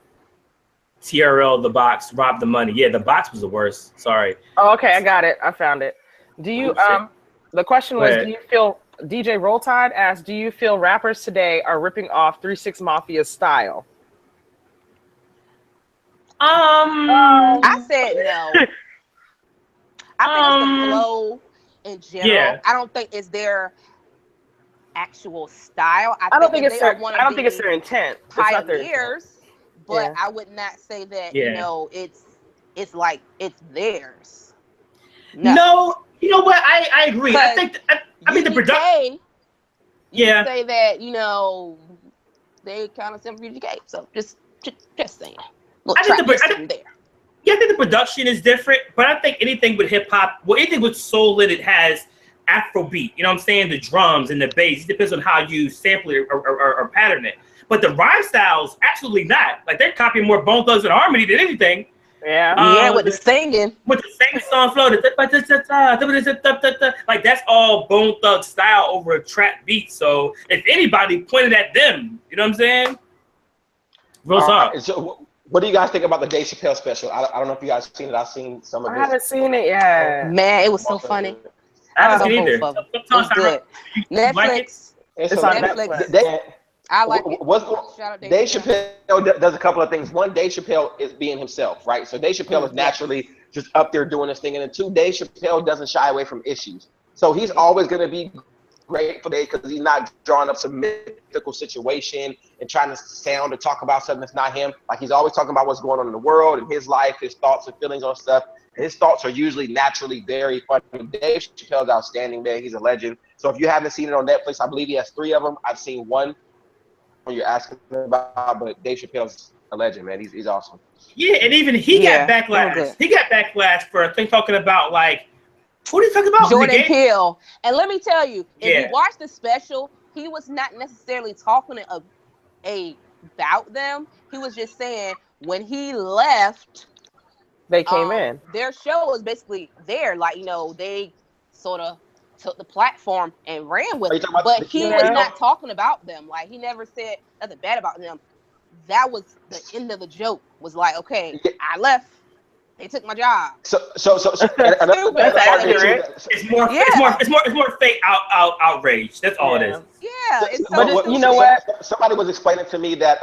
TRL, the box, robbed the money. Yeah, the box was the worst. Sorry. Oh, okay, I got it. I found it. Do you the question was, do you feel DJ Roll Tide asked, do you feel rappers today are ripping off 3-6 Mafia's style? I said no. I think it's the flow in general. Yeah. I don't think it's their actual style. I don't think it's their intent. Pioneers, but I would not say that it's like it's theirs. No, you know what? I agree. I think I mean the production. You say that they kind of sample UGK. So just saying. I think the production is different, but I think anything with hip hop, anything with soul in it has Afrobeat. You know what I'm saying? The drums and the bass. It depends on how you sample it or pattern it. But the rhyme styles, absolutely not. Like they're copying more Bone Thugs and Harmony than anything. Yeah, with the singing. With the same song flow. Like that's all Bone Thug style over a trap beat. So if anybody pointed at them, you know what I'm saying? Real talk. So what do you guys think about the Dave Chappelle special? I don't know if you guys have seen it. I've seen some of it. I haven't seen it yet. Man, it was so funny. I haven't seen it either. It's good. Netflix. It's on Netflix. I like it. Dave Chappelle does a couple of things. One, Dave Chappelle is being himself, right? So Dave Chappelle is naturally just up there doing this thing. And then two, Dave Chappelle doesn't shy away from issues. So he's always going to be great for Dave because he's not drawing up some mythical situation and trying to sound or talk about something that's not him. Like he's always talking about what's going on in the world and his life, his thoughts and feelings on stuff. And his thoughts are usually naturally very funny. Dave Chappelle's outstanding, man. He's a legend. So if you haven't seen it on Netflix, I believe he has 3 of them. I've seen one. you're asking about, but Dave Chappelle's a legend, man. He's awesome. Yeah, and even he got backlash. He got backlash for a thing talking about like, what are you talking about? Jordan Peele. And let me tell you, if you watch the special, he was not necessarily talking about them. He was just saying when he left, they came in. Their show was basically there, like, you know, they sort of took the platform and ran with it. But he was not talking about them. Like, he never said nothing bad about them. That was the end of the joke. Was like, okay, I left. They took my job. So it's more fake outrage. That's all it is. Yeah. But you know what? Somebody was explaining to me that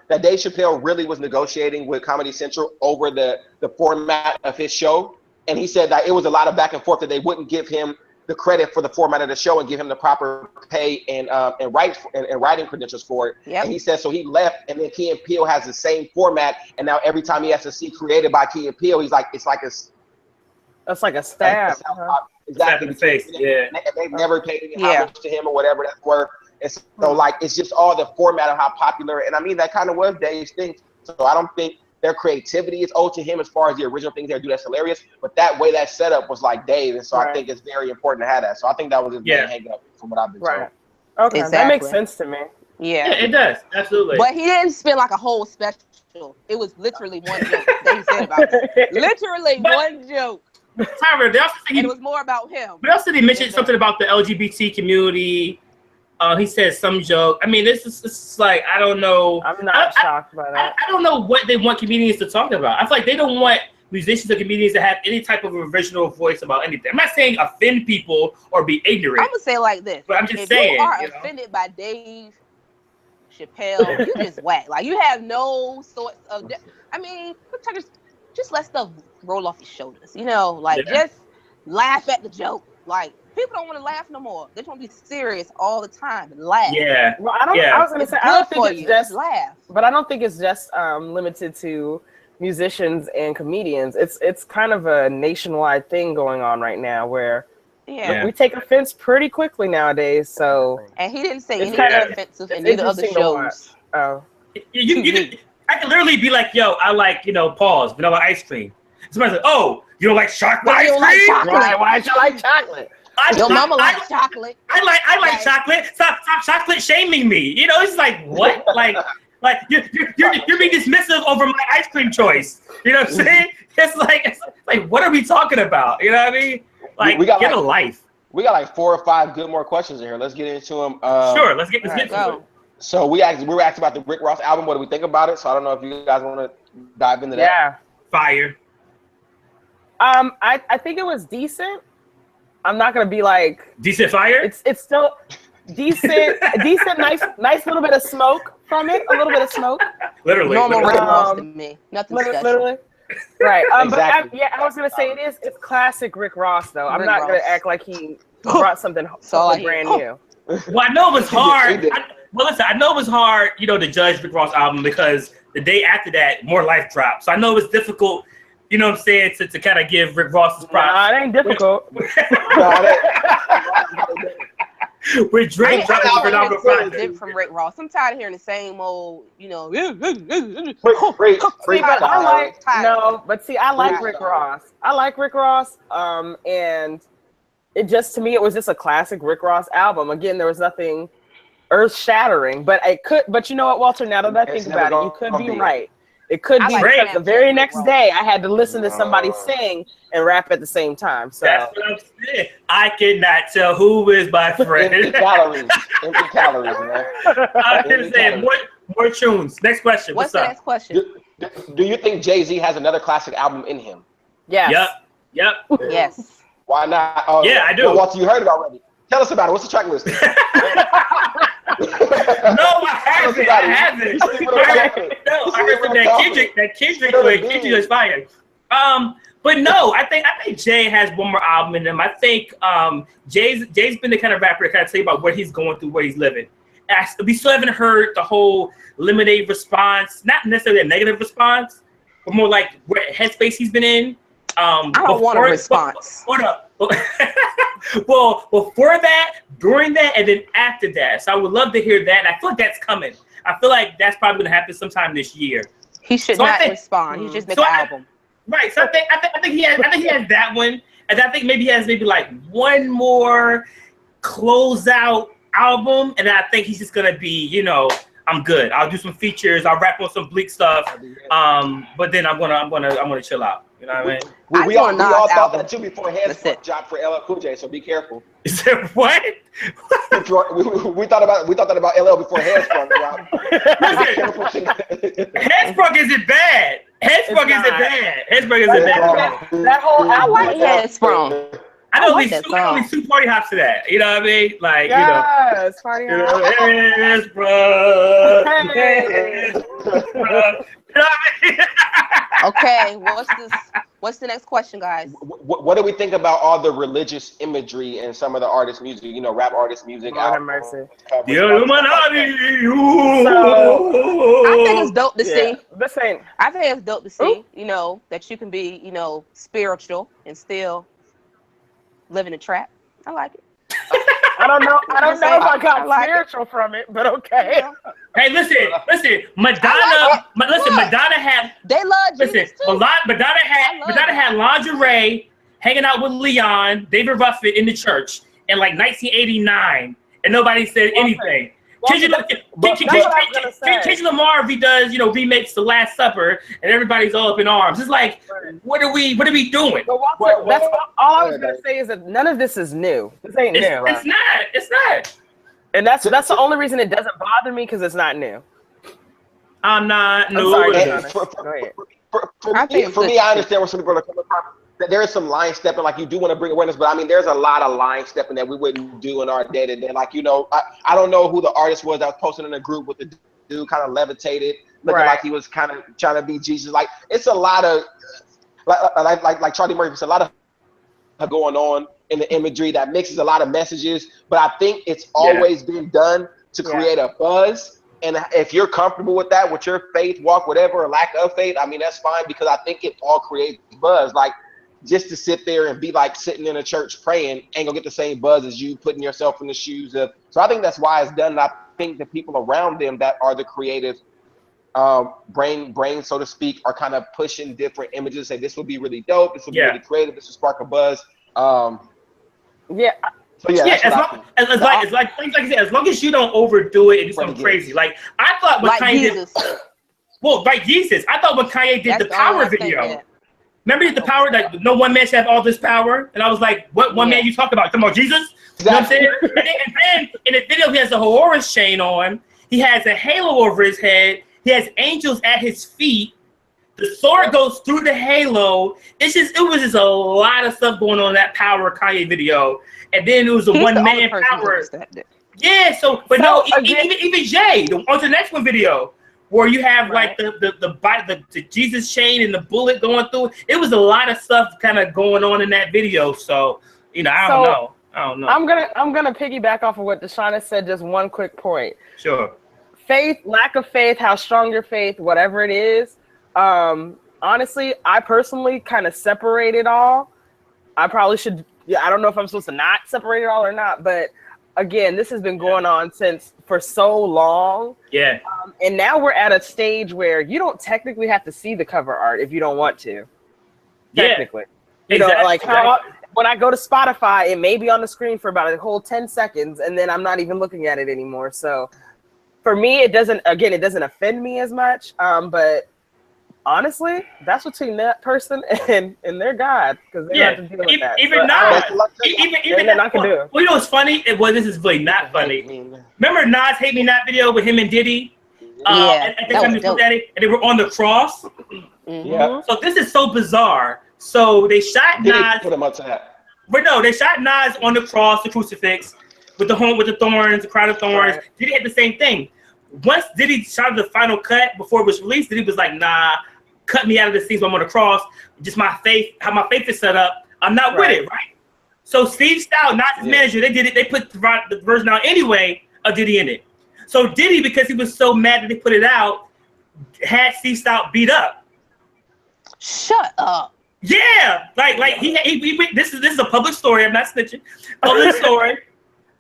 that Dave Chappelle really was negotiating with Comedy Central over the format of his show, and he said that it was a lot of back and forth, that they wouldn't give him the credit for the format of the show and give him the proper pay and writing credentials for it. Yep. And he said so he left, and then Key and Peele has the same format, and now every time he has to see created by Key and Peele, he's like, it's like a stab. Exactly. And they've never paid any homage to him or whatever that's worth. And so like it's just all the format of how popular, and I mean that kind of was Dave's thing. So I don't think their creativity is owed to him as far as the original things they do. That's hilarious. But that way that setup was like Dave. And so I think it's very important to have that. So I think that was his main hang up from what I've been told. Okay, that makes sense to me. Yeah, it does. Absolutely. But he didn't spend like a whole special. It was literally one joke that he said about it. Literally one joke. However, it was more about him. But also they mentioned something about the LGBT community. He said some joke. I mean, this is like, I don't know. I'm not shocked by that. I don't know what they want comedians to talk about. I feel like they don't want musicians or comedians to have any type of original voice about anything. I'm not saying offend people or be ignorant. I'm gonna say it like this. But I'm just saying. If you are offended by Dave Chappelle, you just whack. Like, you have no sorts of. I mean, just let stuff roll off your shoulders. You know, like just laugh at the joke. Like, people don't want to laugh no more. They just want to be serious all the time and laugh. Yeah. Well, I was going to say, I don't think it's just laugh. But I don't think it's just limited to musicians and comedians. It's kind of a nationwide thing going on right now where we take offense pretty quickly nowadays. So. And he didn't say anything offensive in either of the shows. Oh. I could literally be like, yo, I like, pause, vanilla ice cream. Somebody's like, oh, you don't like chocolate ice cream? Why do you like chocolate? Your mama likes chocolate. I like chocolate. Stop chocolate shaming me. It's like, what? like you're being dismissive over my ice cream choice. You know what I'm saying? It's like what are we talking about? You know what I mean? Like, get a life. We got like 4 or 5 good more questions in here. Let's get into them. Sure, let's get into it. So we were asked about the Rick Ross album. What do we think about it? So I don't know if you guys want to dive into that. Yeah. Fire. I think it was decent. I'm not gonna be like decent fire. It's still decent, nice little bit of smoke from it. A little bit of smoke. Literally. Normal Rick Ross to me. Nothing special. Literally. Right. Exactly. But I was gonna say it's classic Rick Ross though. I'm not gonna act like he brought something totally brand new. Well, I know it was hard. I know it was hard, to judge Rick Ross album because the day after that, More Life dropped. So I know it was difficult. You know what I'm saying? To kind of give Rick Ross his props. Nah, it ain't difficult. With Drake dropping a phenomenal project. From Rick Ross. I'm tired of hearing the same old, I like Rick Ross. I like Rick Ross. And it just, to me, it was just a classic Rick Ross album. Again, there was nothing earth-shattering, but you know what, Walter? Now that I think about it, you could be right. It could be because the very next day I had to listen to somebody sing and rap at the same time. So that's what I'm saying. I cannot tell who is my friend. Empty calories, man. I was gonna say more tunes. Next question. What's the next question? Do you think Jay-Z has another classic album in him? Yes. Yep. Yes. Why not? Yeah, I do. Well, Walter, you heard it already. Tell us about it. What's the track list? No, I haven't. I heard that Kendrick is fired. But no, I think Jay has one more album in him. I think Jay's been the kind of rapper to kind of tell you about what he's going through, where he's living. We still haven't heard the whole Lemonade response, not necessarily a negative response, but more like what headspace he's been in. I don't want a response. Well, before that, during that, and then after that. So I would love to hear that. And I feel like that's coming. I feel like that's probably gonna happen sometime this year. He should not respond. He just make an album. Right. So I think he has that one, and I think maybe he has like one more closeout album, and I think he's just gonna be, I'm good. I'll do some features. I'll rap on some Bleak stuff. But then I'm gonna chill out. You know what I mean? We all thought that too before Headsprung dropped for LL Cool J. So be careful. Is that what? we thought that about LL before Headsprung dropped. Headsprung isn't bad. Headsprung isn't bad. That whole I like Headsprung. I know at least two party hops to that. You know what I mean? Like, yes, party hops. Headsprung. Headsprung. You know what I mean? Okay, what's the next question, guys? What do we think about all the religious imagery in some of the artists' music? Rap artists' music. Lord have mercy. I think it's dope to see. I think it's dope to see, that you can be, spiritual and still live in a trap. I like it. I don't know if I got spiritual from it, but okay. Hey, listen, Madonna had. They love Jesus too. Madonna had lingerie hanging out with Leon, David Ruffin in the church in like 1989, and nobody said anything. Kendrick Lamar remakes The Last Supper, and everybody's all up in arms. It's like, what are we doing? That's all I was gonna say is that none of this is new. This ain't new. It's not. And that's the only reason it doesn't bother me, because it's not new. I'm not new. For me, I understand where some people are coming from. That there is some line stepping, like you do want to bring awareness, but I mean, there's a lot of line stepping that we wouldn't do in our day to day. Like, I don't know who the artist was that was posting in a group with the dude kind of levitated, looking like he was kind of trying to be Jesus. Like, it's a lot of, like Charlie Murphy, it's a lot of going on in the imagery that mixes a lot of messages. But I think it's always been done to create a buzz. And if you're comfortable with that, with your faith walk, whatever, or lack of faith, I mean, that's fine, because I think it all creates buzz. Like, just to sit there and be like sitting in a church praying ain't gonna get the same buzz as you putting yourself in the shoes of. So I think that's why it's done. And I think the people around them that are the creative brain, so to speak, are kind of pushing different images. Say this will be really dope. This will be really creative. This will spark a buzz. So as long as you don't overdo it and do something crazy. Like I thought when Kanye did, Jesus. I thought when Kanye did the Power video. Remember the power, that no one man should have all this power? And I was like, what one man you talk about? Come on, Jesus? You know what I'm saying? And then in the video, he has a Horus chain on. He has a halo over his head. He has angels at his feet. The sword goes through the halo. It was just a lot of stuff going on in that Power Kanye video. And then it was a one-man power. Yeah, even Jay, on the next one video, where you have like the Jesus chain and the bullet going through. It was a lot of stuff kind of going on in that video. So, I don't know. I'm gonna piggyback off of what Deshauna said. Just one quick point. Sure. Faith, lack of faith, how strong your faith, whatever it is. Honestly, I personally kind of separate it all. I probably should. Yeah, I don't know if I'm supposed to not separate it all or not, but again, this has been going on for so long. Yeah. And now we're at a stage where you don't technically have to see the cover art if you don't want to. Technically. When I go to Spotify, it may be on the screen for about a whole 10 seconds, and then I'm not even looking at it anymore. So for me, it doesn't offend me as much. But honestly, that's between that person and their God, because they have to deal with that. Even Nas can do it. Well, what's funny? This is really not funny. Remember Nas Hate Me Not video with him and Diddy? And they were on the cross. Yeah. So this is so bizarre. So they shot Nas. Put him up to that. But no, they shot Nas on the cross, the crucifix, with the thorns, the crown of thorns. Right. Diddy had the same thing. Once Diddy shot the final cut before it was released, Diddy was like, "Nah, cut me out of the scenes when I'm on the cross. Just my faith, how my faith is set up. I'm not with it, right?" So Steve Stout, not his manager, they did it. They put the version out anyway of Diddy in it. So Diddy, because he was so mad that they put it out, had Steve Stout beat up. Shut up. Yeah, like he this is a public story. I'm not snitching. Public story.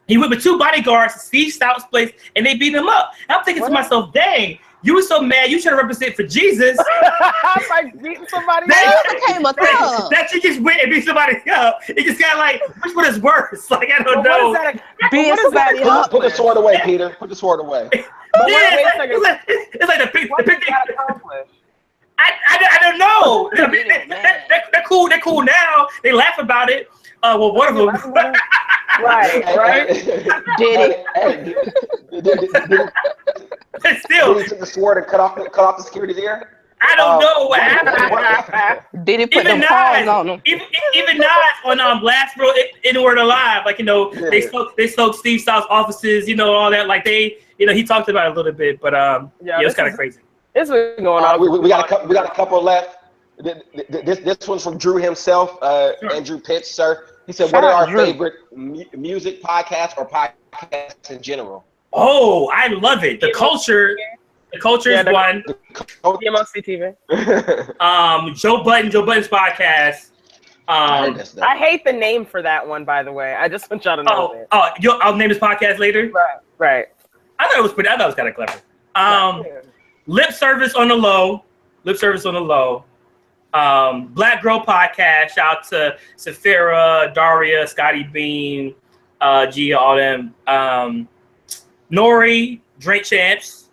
He went with 2 bodyguards to Steve Stout's place, and they beat him up. And I'm thinking to myself, dang, you were so mad. You should have represented for Jesus. Like beating somebody up. That you just went and beat somebody up. It just got like, which one is worse? Like, I don't know. Beating somebody up. Put the sword away, Peter. Put the sword away. It's like the picnic. I don't know. They're cool. They're cool now. They laugh about it. Well, one of them. Right. Did But still, he took the sword and cut off the security's ear? I don't know what happened. Did he put the paws on him? Even Nas on Last Real N-Word Alive, like, they spoke Steve Stout's offices, all that. Like he talked about it a little bit, but it was kind of crazy. It's been going on. We got a couple left. This one's from Drew himself, Sure. Andrew Pitts, sir. He said, "What are our favorite music podcasts or podcasts in general?" Oh, I love it. The culture is one. BMOCTV. Joe Budden's podcast. I hate the name for that one, by the way. I just want y'all to know that. I'll name this podcast later. Right. I thought it was kind of clever. Lip Service on the Low. Black Girl Podcast. Shout out to Safira, Daria, Scotty Beam, Gia, all them. Nori, Drink Champs.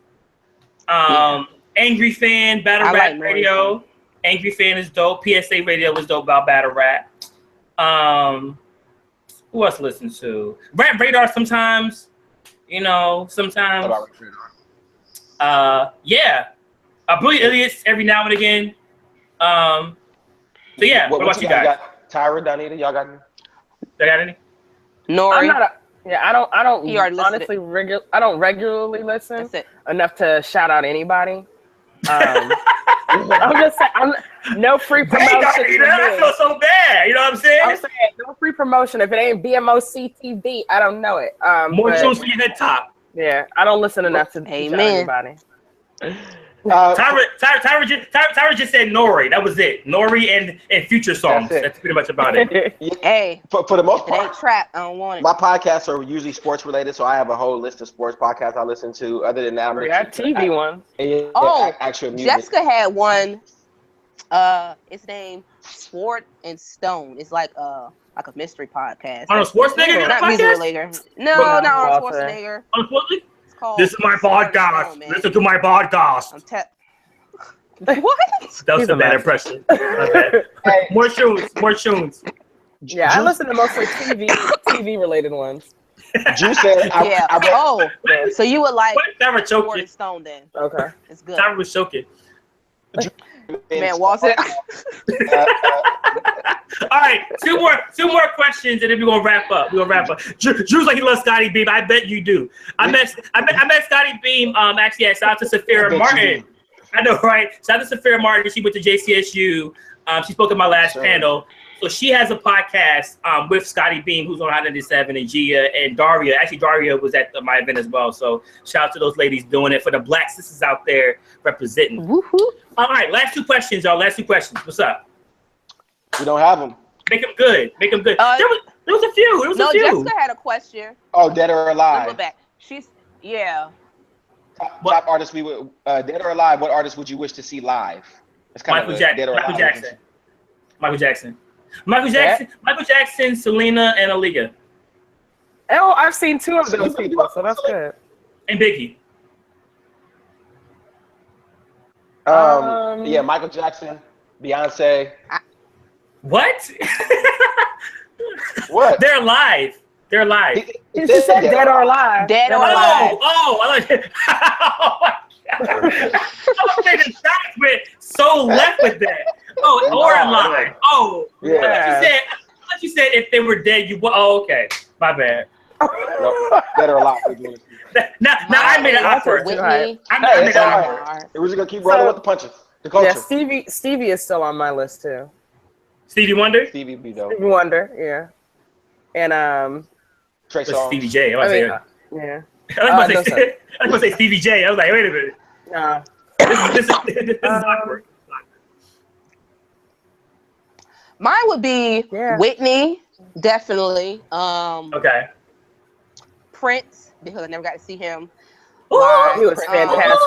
Angry Fan, Battle Rap Radio. Angry Fan is dope. PSA Radio was dope about battle rap. Who else listens to? Rap Radar sometimes. Sometimes. Brilliant Idiots every now and again. What about you guys? Tyra, Donita, y'all got any? They got any? Nori. I don't honestly I don't regularly listen enough to shout out anybody. I'm just saying, no free promotion. I feel so bad. You know what I'm saying? I'm saying no free promotion. If it ain't BMOCTV, I don't know it. More shows for your head top. Yeah, I don't listen enough to shout anybody. Tyra just said Nori. That was it. Nori and future songs. That's pretty much about it. Hey, for the most part, it ain't trap. I don't want it. My podcasts are usually sports related, so I have a whole list of sports podcasts I listen to. Other than that, we got TV ones. Actual music. Jessica had one. It's named Sport and Stone. It's like a mystery podcast. On a Schwarzenegger not music related. No, not on Schwarzenegger. On Schwarzenegger? This is my podcast. Listen to my podcast. What? That was a bad impression. More tunes. Yeah, I listen to mostly TV related ones. Drew said, so you would like Tyra Sport and Stone then? Okay, it's good. Tyra was choking. Man, Walter. All right, two more questions, and then we're gonna wrap up. Drew's like he loves Scotty Beam. I bet you do. I met Scotty Beam. Actually, shout out to Safira Martin. I know, right? Shout out to Safira Martin. She went to JCSU. She spoke at my last panel. So she has a podcast with Scotty Beam, who's on Hot 97, and Gia and Daria. Actually, Daria was at my event as well. So shout out to those ladies doing it for the Black sisters out there representing. Woo-hoo. All right, last two questions, y'all. What's up? We don't have them. Make them good. There was a few. Jessica had a question. Oh, Dead or Alive. Go back. Top artists we would Dead or Alive. What artist would you wish to see live? It's kind Michael Jackson, Selena, and Aaliyah. Oh, I've seen 2 of those people, so that's good. And Biggie. Michael Jackson, Beyonce. What? What? They're alive. He just said Dead or Alive. Dead or Alive. I like it. Oh my God. I'm taking shots with so left with that. Or alive. Oh, yeah. You said if they were dead, okay. My bad. No, Dead or Alive. Now I made an offer. I made an offer. We're just gonna keep rolling with the punches. The culture. Yeah, Stevie is still on my list too. Stevie Wonder. Stevie B though. Stevie Wonder, yeah. And Trey Songz. Stevie J. I was yeah. I was going to say Stevie J. I was like, wait a minute. Nah. This is awkward. Mine would be Whitney, definitely. Okay. Prince, because I never got to see him. He was fantastic.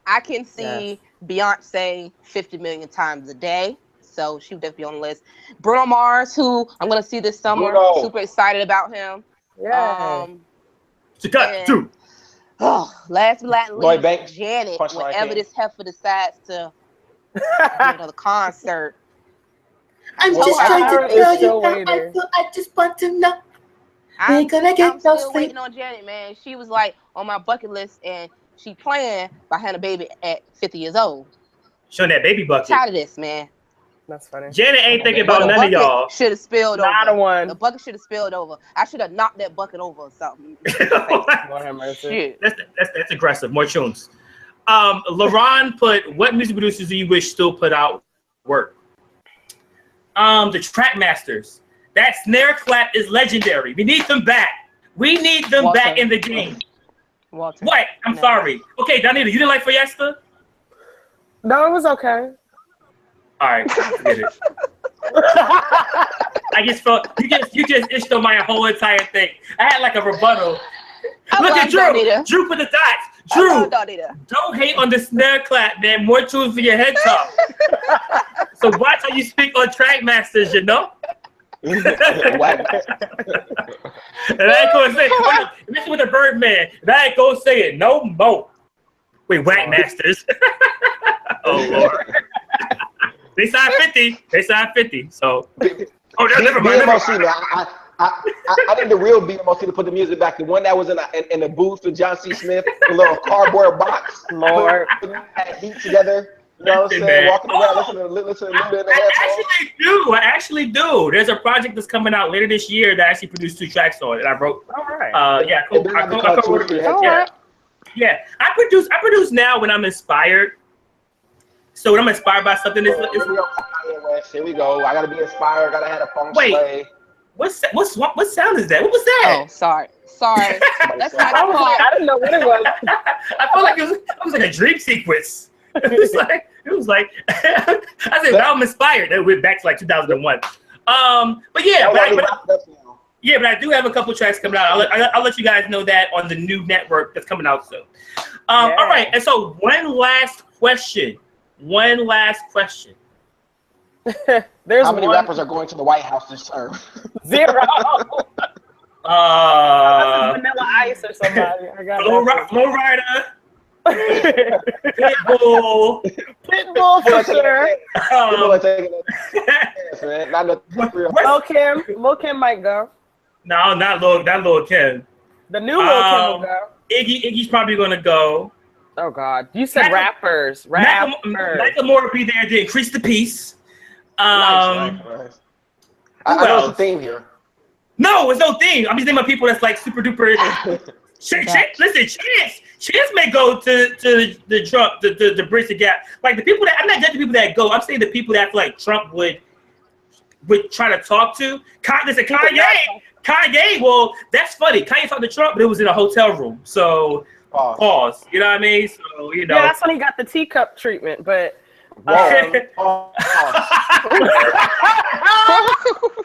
I can see Beyonce 50 million times a day. So she would definitely be on the list. Bruno Mars, who I'm going to see this summer. Bruno. Super excited about him. Yeah. Last but not Lloyd least, Banks, Janet, Punchline whenever King. this heifer decides to do another concert. I'm told just her trying I'm to tell still you how I waiting. feel. I just want to know. I'm no still sleep. waiting on Janet, man. She was like on my bucket list, and she planned by having a baby at 50 years old. Showing that baby bucket. Tired of this, man. That's funny. Janet ain't thinking But about the none of y'all. bucket should have spilled Not over. a one. The bucket should have spilled over. I should have knocked that bucket over or something. Lord have mercy. Shit. That's aggressive. More tunes. LaRon put, what music producers do you wish still put out work? The Track Masters. That snare clap is legendary. We need them back. We need them Walter. back in the game. Walter. What? I'm No. sorry. Okay, Donita, you didn't like Fiesta? No, it was okay. All right, forget it. I just felt you just itched on my whole entire thing. I had like a rebuttal. Look at Drew. Donita. Drew for the dots. I Drew, love Donita. don't hate on the snare clap, man. More tunes for your head top. So watch how you speak on Track Masters, you know? And I ain't gonna say, listen with the Birdman. And I ain't gonna say it no more. Wait, Whack Masters. Oh Lord. They signed 50. They signed 50. So, never mind. BMOC, man. I need the real BMOC to put the music back. The one that was in the booth with John C. Smith, the little cardboard box. Lord. Had heat together. You know what I'm saying? Walking around, listening to Luda in the headphones. I actually do. There's a project that's coming out later this year that I actually produced 2 tracks on it. I wrote. All right. Yeah. Yeah. I produce now when I'm inspired. So when I'm inspired by something, Here we go. I gotta be inspired. Gotta have a funk play. What sound is that? What was that? Oh, sorry. That's not I was like, I didn't know what it was. I felt like it was like a dream sequence. It was like I said, well, I'm inspired. It went back to like 2001. But yeah, but I do have a couple tracks coming out. I'll let you guys know that on the new network that's coming out soon. All right, and so one last question. There's How many rappers are going to the White House to serve? 0. Vanilla Ice or somebody. I got Flow Rider. Pitbull for sure. Lil Kim might go. No, not Lil Kim. The new Lil Kim will go. Iggy's probably gonna go. Oh God, you said rappers. Macklemore will be there to increase the peace. Nice. I know it's a theme here. No, it's no theme. I'm just naming people that's like super duper. Chance may go to the Trump to bridge the gap. Like the people that I'm not judging people that go. I'm saying the people that feel like Trump would try to talk to. Kanye. Well, that's funny. Kanye talked to Trump, but it was in a hotel room. So pause. You know what I mean? So you know. Yeah, that's when he got the teacup treatment, but.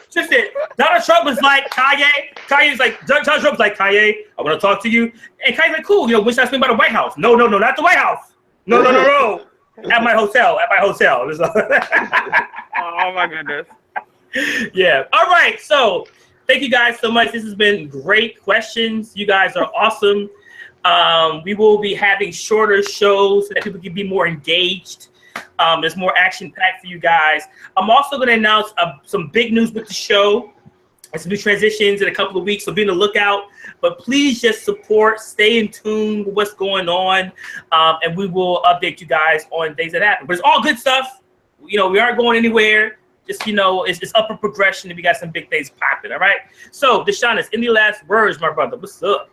Just it. Donald Trump was like Kanye. Kanye's like Donald Trump was like Kanye. I want to talk to you. And Kanye's like, cool. You know, when should I swing by the White House? No, not the White House. No. At my hotel. Oh my goodness. Yeah. All right. So thank you guys so much. This has been great questions. You guys are awesome. We will be having shorter shows so that people can be more engaged. There's more action packed for you guys. I'm also going to announce some big news with the show. Some new transitions in a couple of weeks, so be on the lookout. But please just support, stay in tune with what's going on, and we will update you guys on things that happen. But it's all good stuff. You know, we aren't going anywhere. Just, you know, it's upper progression, and we got some big things popping, all right? So, Deshaunus, any last words, my brother? What's up?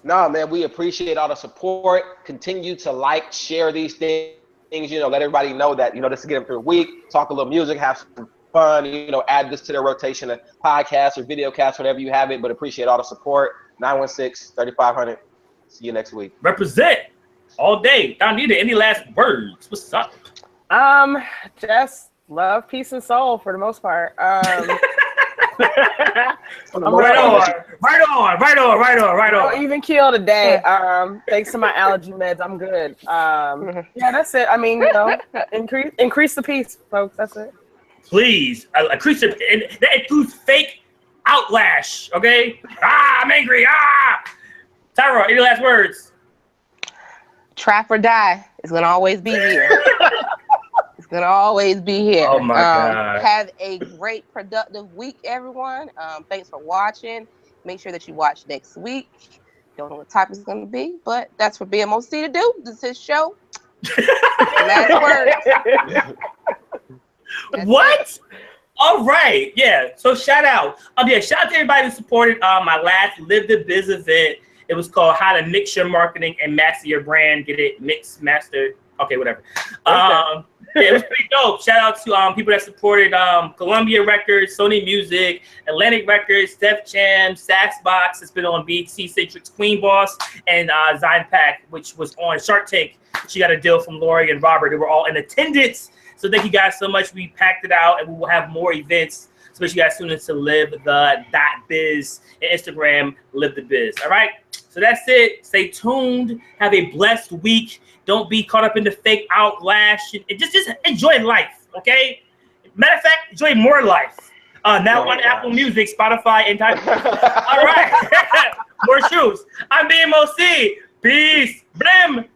No, man, we appreciate all the support. Continue to like, share these things. You know, let everybody know that, you know, this is getting through the week, talk a little music, have some fun, you know, add this to their rotation of podcasts or video casts, whatever you have it, but appreciate all the support. 916-3500. See you next week. Represent all day. Donita, any last words? What's up? Just love, peace, and soul for the most part. Right on. Even kill today. Thanks to my allergy meds, I'm good. Yeah, that's it. I mean, you know, increase the peace, folks. That's it. Please, increase it. And that includes fake outlash. Okay. I'm angry. Tyra, any last words? Trap or die. It's gonna always be here. It's gonna always be here. Oh my God. Have a great, productive week, everyone. Thanks for watching. Make sure that you watch next week. Don't know what topic it's gonna be, but that's for BMOC to do. This is his show. Last word. What? All right. Yeah. So shout out. Shout out to everybody who supported my last Live the Biz event. It was called How to Mix Your Marketing and Master Your Brand. Get it? Mix, master. Okay, whatever. Yeah, it was pretty dope. Shout out to people that supported Columbia Records, Sony Music, Atlantic Records, Def Jam, Saxbox. It's been on BT Citrix, Queen Boss, and Zion Pack, which was on Shark Tank. She got a deal from Lori and Robert. They were all in attendance. So thank you guys so much. We packed it out, and we will have more events. So make sure you guys tune in to Live the .biz and Instagram, Live the Biz. All right. So that's it. Stay tuned. Have a blessed week. Don't be caught up in the fake outlash. And just enjoy life, okay? Matter of fact, enjoy more life. Now on Apple Music, Spotify, and Tidal. All right. More shoes. I'm BMOC. Peace. Blim.